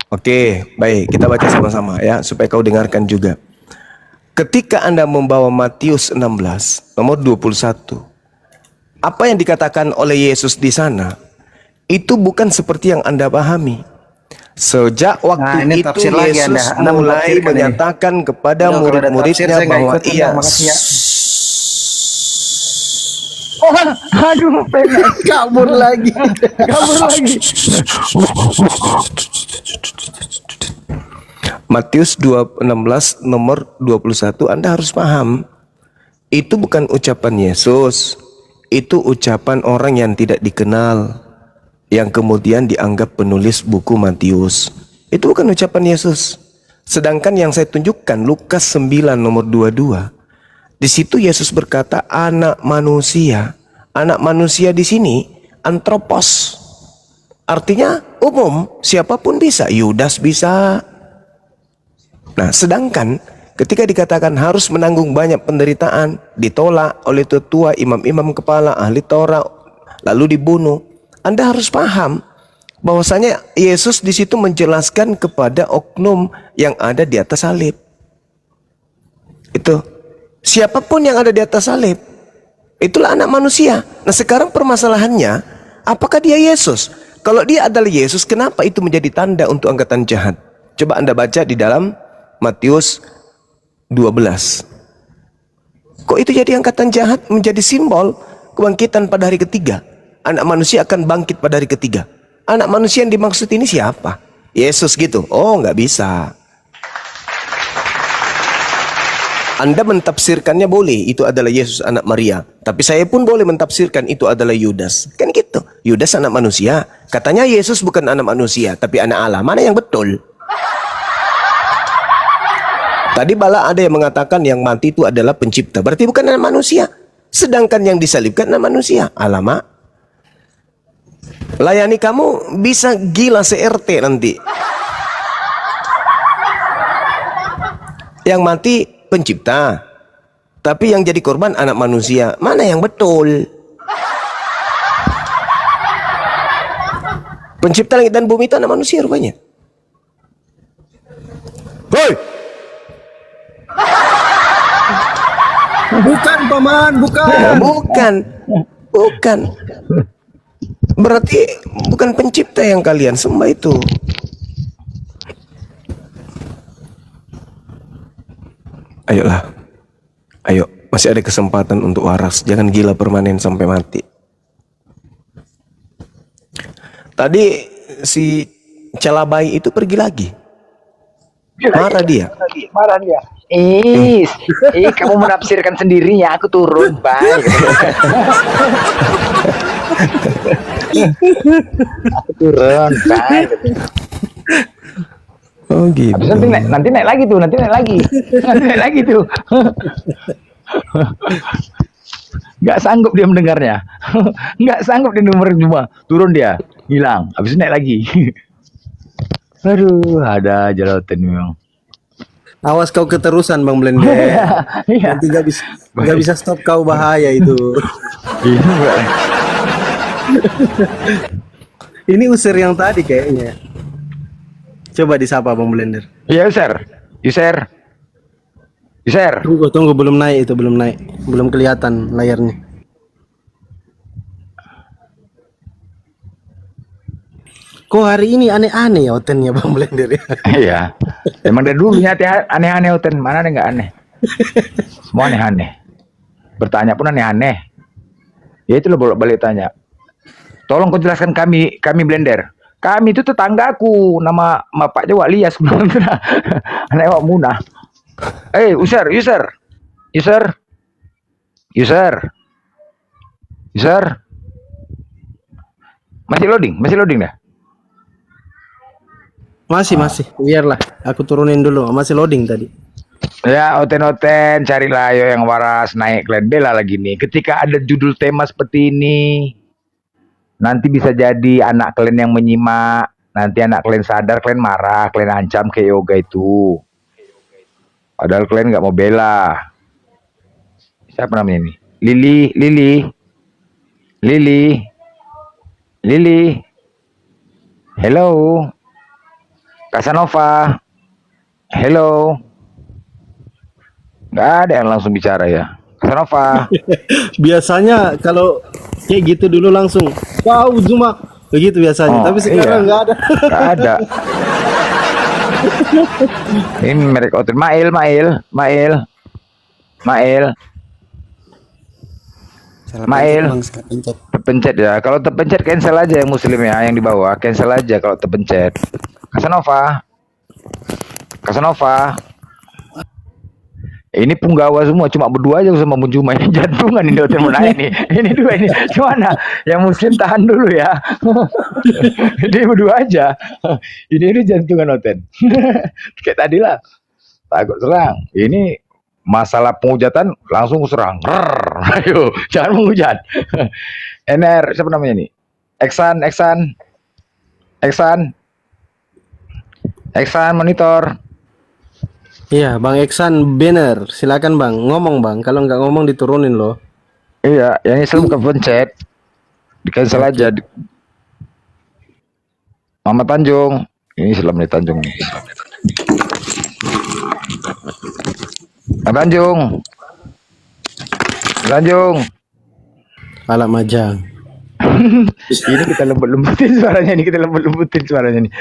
Oke, baik. Kita baca sama-sama ya, supaya kau dengarkan juga. Ketika Anda membawa Matius 16 nomor 21, apa yang dikatakan oleh Yesus di sana itu bukan seperti yang Anda pahami. Sejak waktu itu Yesus mulai menyatakan kepada murid-muridnya bahwa ia Aduh, pengen kabur lagi. Matius 16 nomor 21, Anda harus paham. Itu bukan ucapan Yesus. Itu ucapan orang yang tidak dikenal, yang kemudian dianggap penulis buku Matius. Itu bukan ucapan Yesus. Sedangkan yang saya tunjukkan Lukas 9 nomor 22. Di situ Yesus berkata anak manusia. Anak manusia di sini antropos. Artinya umum, siapapun bisa. Yudas bisa. Nah, sedangkan ketika dikatakan harus menanggung banyak penderitaan, ditolak oleh tetua, imam-imam kepala, ahli Taurat, lalu dibunuh. Anda harus paham bahwasanya Yesus di situ menjelaskan kepada oknum yang ada di atas salib. Itu siapapun yang ada di atas salib, itulah anak manusia. Nah, sekarang permasalahannya, apakah dia Yesus? Kalau dia adalah Yesus, kenapa itu menjadi tanda untuk angkatan jahat? Coba Anda baca di dalam Matius 12. Kok itu jadi angkatan jahat, menjadi simbol kebangkitan pada hari ketiga? Anak manusia akan bangkit pada hari ketiga. Anak manusia yang dimaksud ini siapa? Yesus gitu? Oh, nggak bisa. Anda mentafsirkannya boleh, itu adalah Yesus anak Maria. Tapi saya pun boleh mentafsirkan itu adalah Yudas. Kan gitu. Yudas anak manusia. Katanya Yesus bukan anak manusia, tapi anak Allah. Mana yang betul? Tadi bala ada yang mengatakan yang mati itu adalah pencipta. Berarti bukan anak manusia. Sedangkan yang disalibkan anak manusia. Alamak. Layani kamu bisa gila se-RT nanti. Yang mati pencipta. Tapi yang jadi korban anak manusia. Mana yang betul? Pencipta langit dan bumi itu anak manusia rupanya. Hoi! Bukan, Paman, bukan. Bukan. Berarti bukan pencipta yang kalian sembah itu. Ayolah. Ayo, Masih ada kesempatan untuk waras. Jangan gila permanen sampai mati. Tadi si Celabai itu pergi lagi. Marah dia. Marah dia. Kamu menafsirkan sendirinya, aku turun, bye. Aku turun, bye. Oh gitu. Habis nanti naik lagi tuh, nanti naik lagi tuh. Nggak sanggup dia mendengarnya. Nggak sanggup dia nomor cuma turun dia, hilang. Habis naik lagi. Aduh, ada aja lautan memang. Awas kau keterusan Bang Blender. Iya. Nanti nggak bisa stop kau, bahaya itu. Ini usir yang tadi kayaknya. Coba disapa Bang Blender. Iya, user. Tunggu, belum naik, belum kelihatan layarnya. Kok hari ini aneh-aneh ya Otennya Bang Blender ya? Iya. Emang dari dulunya aneh-aneh Oten, mana ada nggak aneh? Semua aneh-aneh. Bertanya pun aneh-aneh. Ya itu lo bolak-balik tanya. Tolong kau jelaskan kami Blender. Kami itu tetanggaku, nama Pak Jawa Lias. Anak Wak Munah. User. Masih loading dah. Masih. Biarlah, aku turunin dulu. Masih loading tadi. Ya, Oten, carilah ayo yang waras, naik kalian bela lagi nih. Ketika ada judul tema seperti ini, nanti bisa jadi anak kalian yang menyimak. Nanti anak kalian sadar, kalian marah, kalian ancam kayak yoga itu. Padahal kalian nggak mau bela. Siapa namanya ini? Lili. Hello. Casanova. Hello. Nggak ada yang langsung bicara ya. Casanova. Biasanya kalau kayak gitu dulu langsung, wow Zuma, begitu biasanya. Tapi sekarang nggak ada. Nggak ada. Ini mereka Oten. Mail. Terpencet ya. Kalau terpencet cancel aja yang muslim ya, yang di bawah cancel aja kalau terpencet. Casanova. Ini punggawa semua, cuma berdua aja sama Munjuma. Ini jantungan ini Oten mau naik nih. Ini dua ini. Gimana? Yang muslim tahan dulu ya. Ini berdua aja. Ini jantungan Oten. Kayak tadi lah. Takut serang. Ini masalah penghujatan langsung serang. Ayo, jangan menghujat. NR, siapa namanya ini? Eksan monitor. Iya, Bang Eksan banner. Silakan Bang, ngomong Bang. Kalau nggak ngomong diturunin loh. Iya, yang Islam bukan pencet. Di cancel aja. Mama Tanjung. Ini Islam di Tanjung nih. Tanjung. Alat Majang. Ini kita lembut-lembutin suaranya nih.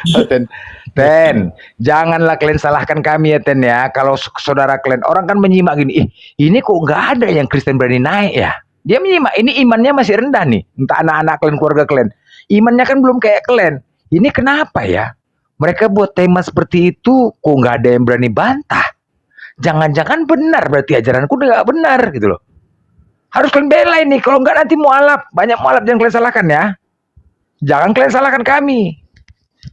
Ten, janganlah kalian salahkan kami ya Ten ya. Kalau saudara kalian, orang kan menyimak gini, ini kok nggak ada yang Kristen berani naik ya. Dia menyimak, ini imannya masih rendah nih. Entah anak-anak kalian, keluarga kalian, imannya kan belum kayak kalian. Ini kenapa ya? Mereka buat tema seperti itu, kok nggak ada yang berani bantah. Jangan-jangan benar, berarti ajaranku udah nggak benar gitu loh. Harus kalian bela ini, kalau nggak nanti mualaf. Banyak mualaf, jangan kalian salahkan ya. Jangan kalian salahkan kami.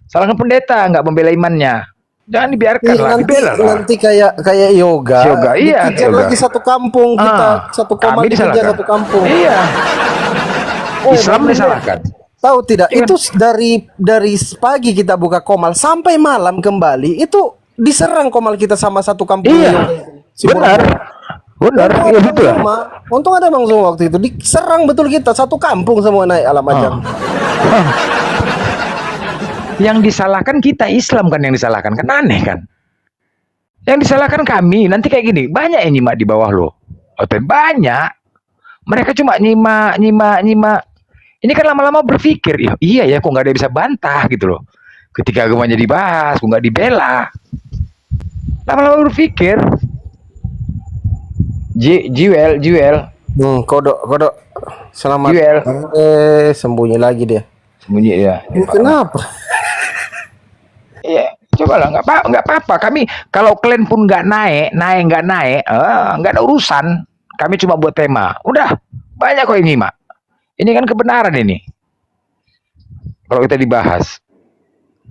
Salahkan pendeta, nggak membela imannya. Jangan dibiarkan lah, dibela lah. Nanti kayak yoga. Iya. Dikejar lagi satu kampung kita, satu koma dikejar satu kampung. Iya. Islam disalahkan. Tahu tidak? Itu dari pagi kita buka komal sampai malam kembali itu diserang komal kita sama satu kampung. Iya. Benar, iya betul. Untung ada Bang Zuma waktu itu diserang betul kita satu kampung semua naik Alam Majang. Yang disalahkan kita Islam kan, yang disalahkan kan, aneh kan. Yang disalahkan kami. Nanti kayak gini, banyak yang nyimak di bawah loh. Banyak. Mereka cuma nyimak. Ini kan lama-lama berpikir, iya ya, kok nggak ada yang bisa bantah gitu loh. Ketika agamanya dibahas, kok nggak dibela. Lama-lama berpikir. Jiwel. Kodok. Selamat. Jiwel. Sembunyi lagi dia. Sembunyi dia. Kenapa? Iya, cobalah, nggak apa-apa. Kami kalau kalian pun nggak naik, nggak ada urusan. Kami cuma buat tema. Udah, banyak kok yang nyimak. Ini kan kebenaran ini. Kalau kita dibahas,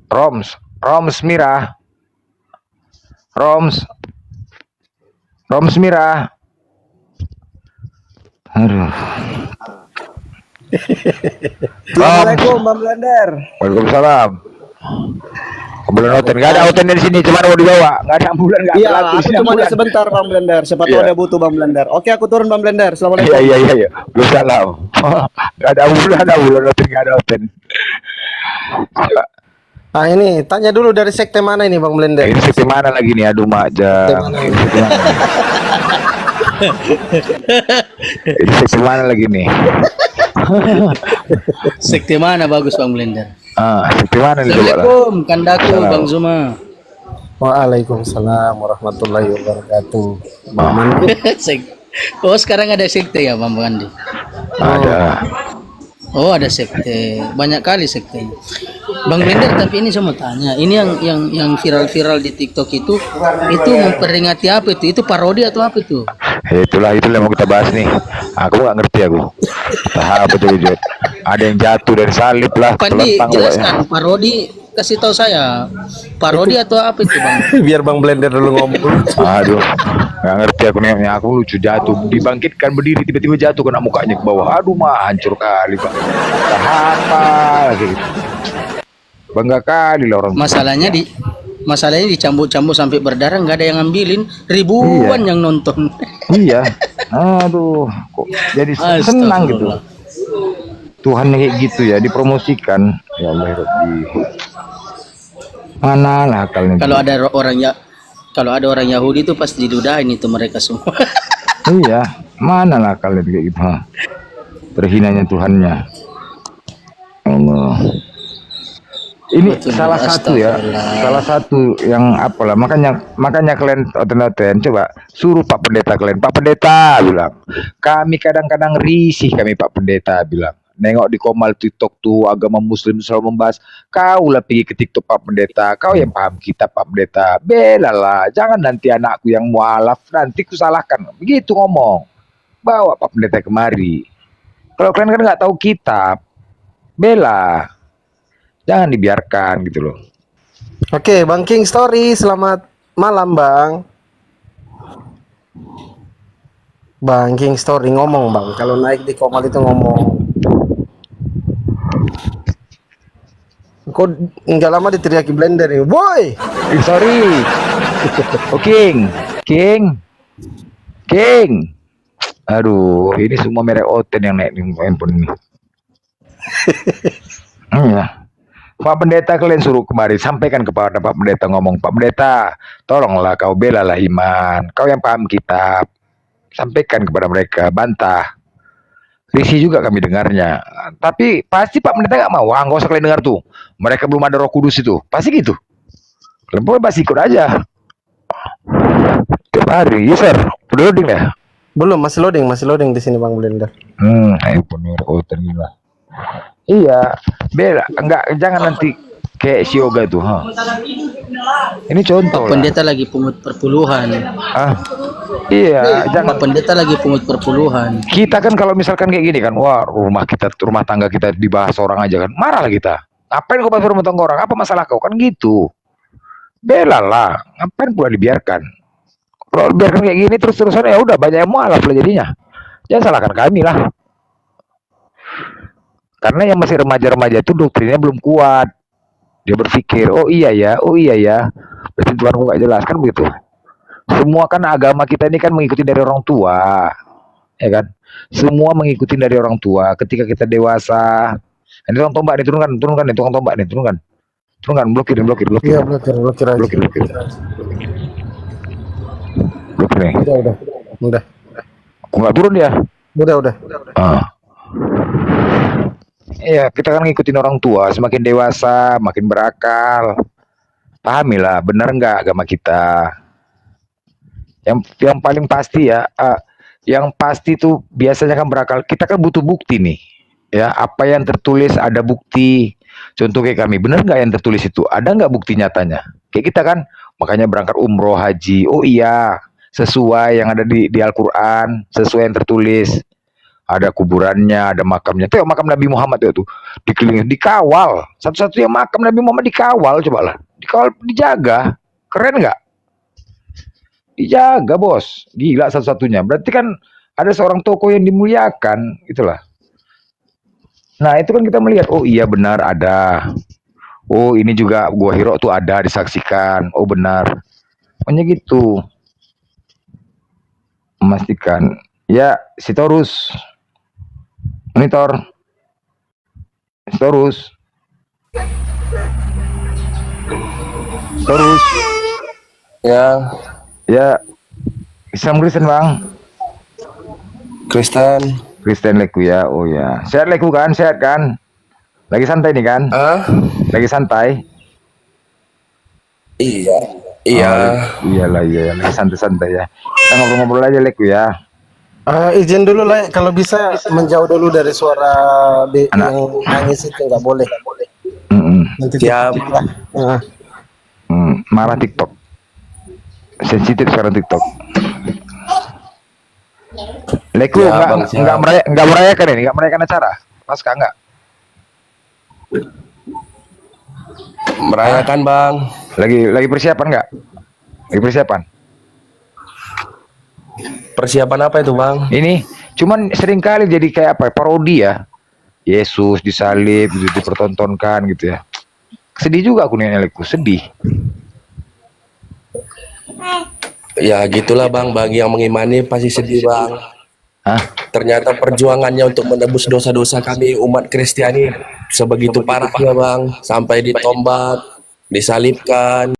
Roms Mira, Roms Mira. Aduh. Assalamualaikum Bang Blender. Waalaikumsalam. Ambulan hotel, nggak ada hotel di sini, cuma mau dibawa, nggak ada ambulan, nggak Iya, berlaku. aku cuma sebentar Bang Blender. Siapa tahu ada butuh Bang Blender. Oke, aku turun Bang Blender. Assalamualaikum. Iya. Waalaikumsalam. Nggak ada ambulan hotel, nggak ada hotel. Ah ini, tanya dulu dari sekte mana ini Bang Blender? Ini sekte mana lagi nih? Aduh mak Ini sekte mana lagi nih? Sekte mana bagus Bang Blender? Sekte mana nih coba lah? Assalamualaikum Kandaku Bang Zuma. Waalaikumsalam warahmatullahi wabarakatuh. Bang Mandi. Oh sekarang ada sekte ya Bang Andi? Ada. Oh ada sekte, banyak kali sekte. Bang Blender, tapi ini saya mau tanya, ini yang viral di TikTok itu memperingati apa itu? Itu parodi atau apa itu? Itulah yang mau kita bahas nih. Aku nggak ngerti aku. Apa tuh Jod? Ada yang jatuh dari salib lah. Pandi jelaskan parodi, kasih tahu saya parodi atau apa itu Bang? Biar Bang Blender dulu ngomong. Aduh, nggak ngerti aku nih. Aku lucu jatuh, dibangkitkan berdiri tiba-tiba jatuh kena mukanya ke bawah. Aduh mah hancur kali Pak. Apa lagi? Bangga kali lah orang. Masalahnya dicambuk-cambuk sampai berdarah, nggak ada yang ngambilin, ribuan yang nonton. Iya. Aduh, kok jadi senang gitu. Tuhan kayak gitu ya, dipromosikan. Ya Allah, Rabbi. Mana lah kalian? Kalau ada orang Yahudi itu pasti didudain itu mereka semua. Iya, mana lah kalian kayak gitu. Terhinanya Tuhannya. Allah. Ini betul, salah satu yang apalah, makanya kalian oten coba suruh Pak Pendeta kalian. Pak Pendeta bilang, kami kadang-kadang risih kami Pak Pendeta bilang. Nengok di komal TikTok tuh agama Muslim selalu membahas. Kau lah pergi ke TikTok Pak Pendeta, kau yang paham kita Pak Pendeta. Bela lah, jangan nanti anakku yang mualaf nanti kusalahkan. Begitu ngomong. Bawa Pak Pendeta kemari. Kalau kalian kan nggak tahu kitab, bela. Jangan dibiarkan gitu loh. Oke, Bang King Story, selamat malam Bang. Bang King Story ngomong Bang, kalau naik di komal itu ngomong. Kok enggak lama diteriaki Blender nih, boy. Sorry. Oh, King. Aduh, ini semua merek Oten yang naik di handphone ini. Iya. Pak Pendeta kalian suruh kemari, sampaikan kepada Pak Pendeta, ngomong, Pak Pendeta, tolonglah kau belalah iman, kau yang paham kitab, sampaikan kepada mereka, bantah. Risih juga kami dengarnya, tapi pasti Pak Pendeta nggak mau, nggak usah kalian dengar tuh, mereka belum ada Roh Kudus itu, pasti gitu. Kalian boleh pasti ikut aja. Tiap hari, user, udah loading ya? Belum, masih loading di sini Bang Blender. Handphone tergila. Iya, bela, jangan nanti kayak si Yoga tuh, Ini contoh. Pak Pendeta lagi pungut perpuluhan. Iya, jangan. Pak Pendeta lagi pungut perpuluhan. Kita kan kalau misalkan kayak gini kan, wah rumah tangga kita dibahas orang aja kan, marah lah kita. Ngapain kau bahas rumah tangga orang? Apa masalah kau? Kan gitu. Bela lah, ngapain pula dibiarkan? Kalau biarkan kayak gini terus-terusan ya udah banyak yang mualaf lah jadinya. Jangan salahkan kami lah. Karena yang masih remaja-remaja itu doktrinnya belum kuat. Dia berpikir, oh iya ya, berarti Tuhan nggak jelas, kan begitu. Semua kan agama kita ini kan mengikuti dari orang tua, ya kan? Semua mengikuti dari orang tua. Ketika kita dewasa, ini tukang tombak nih, turunkan, nih tukang tombak nih, turunkan, blokir. Iya, blokir aja. Blokir nih. Udah. Kok nggak turun ya? Udah. Iya, kita kan ngikutin orang tua, semakin dewasa, makin berakal. Pahamilah, benar nggak agama kita? Yang paling pasti ya, yang pasti tuh biasanya kan berakal. Kita kan butuh bukti nih. Ya, apa yang tertulis ada bukti. Contoh kayak kami, benar nggak yang tertulis itu? Ada nggak bukti nyatanya? Kayak kita kan, makanya berangkat umroh, haji. Oh iya, sesuai yang ada di Al-Quran, sesuai yang tertulis. Ada kuburannya, ada makamnya. Tengok makam Nabi Muhammad itu dikelilingi, dikawal. Satu-satunya makam Nabi Muhammad dikawal, cobalah. Dikawal, dijaga. Keren nggak? Dijaga, bos. Gila satu-satunya. Berarti kan ada seorang tokoh yang dimuliakan, itulah. Nah, itu kan kita melihat, oh iya benar ada. Oh, ini juga Gua Hiro tuh ada disaksikan. Oh, benar. Pokoknya gitu. Memastikan. Ya, Sitorus. Monitor. Sitorus. Sitorus. Ya. Islam Kristen, Bang. Kristen Leku ya. Oh ya. Sehat Leku kan? Sehat kan? Lagi santai nih kan? Lagi santai. Iya. Iyalah, iya. Lagi santai-santai ya. Kita ngobrol-ngobrol aja Leku ya. Izin dulu lah, kalau bisa menjauh dulu dari suara yang nangis itu nggak boleh. Nanti Siap. Marah TikTok. Sensitif sekarang TikTok. Leku Ya, Bang, siap. nggak merayakan ini, nggak merayakan acara. Pasca nggak? Merayakan, Bang. Lagi persiapan nggak? Lagi persiapan. Persiapan apa itu, Bang? Ini cuman sering kali jadi kayak apa? Parodi ya. Yesus disalib, gitu, dipertontonkan gitu ya. Sedih juga aku nih Leku, sedih. Ya, gitulah, Bang. Bagi yang mengimani pasti sedih, Bang. Ternyata perjuangannya untuk menebus dosa-dosa kami umat Kristiani sebegitu parahnya, Bang. Sampai ditombak, disalibkan.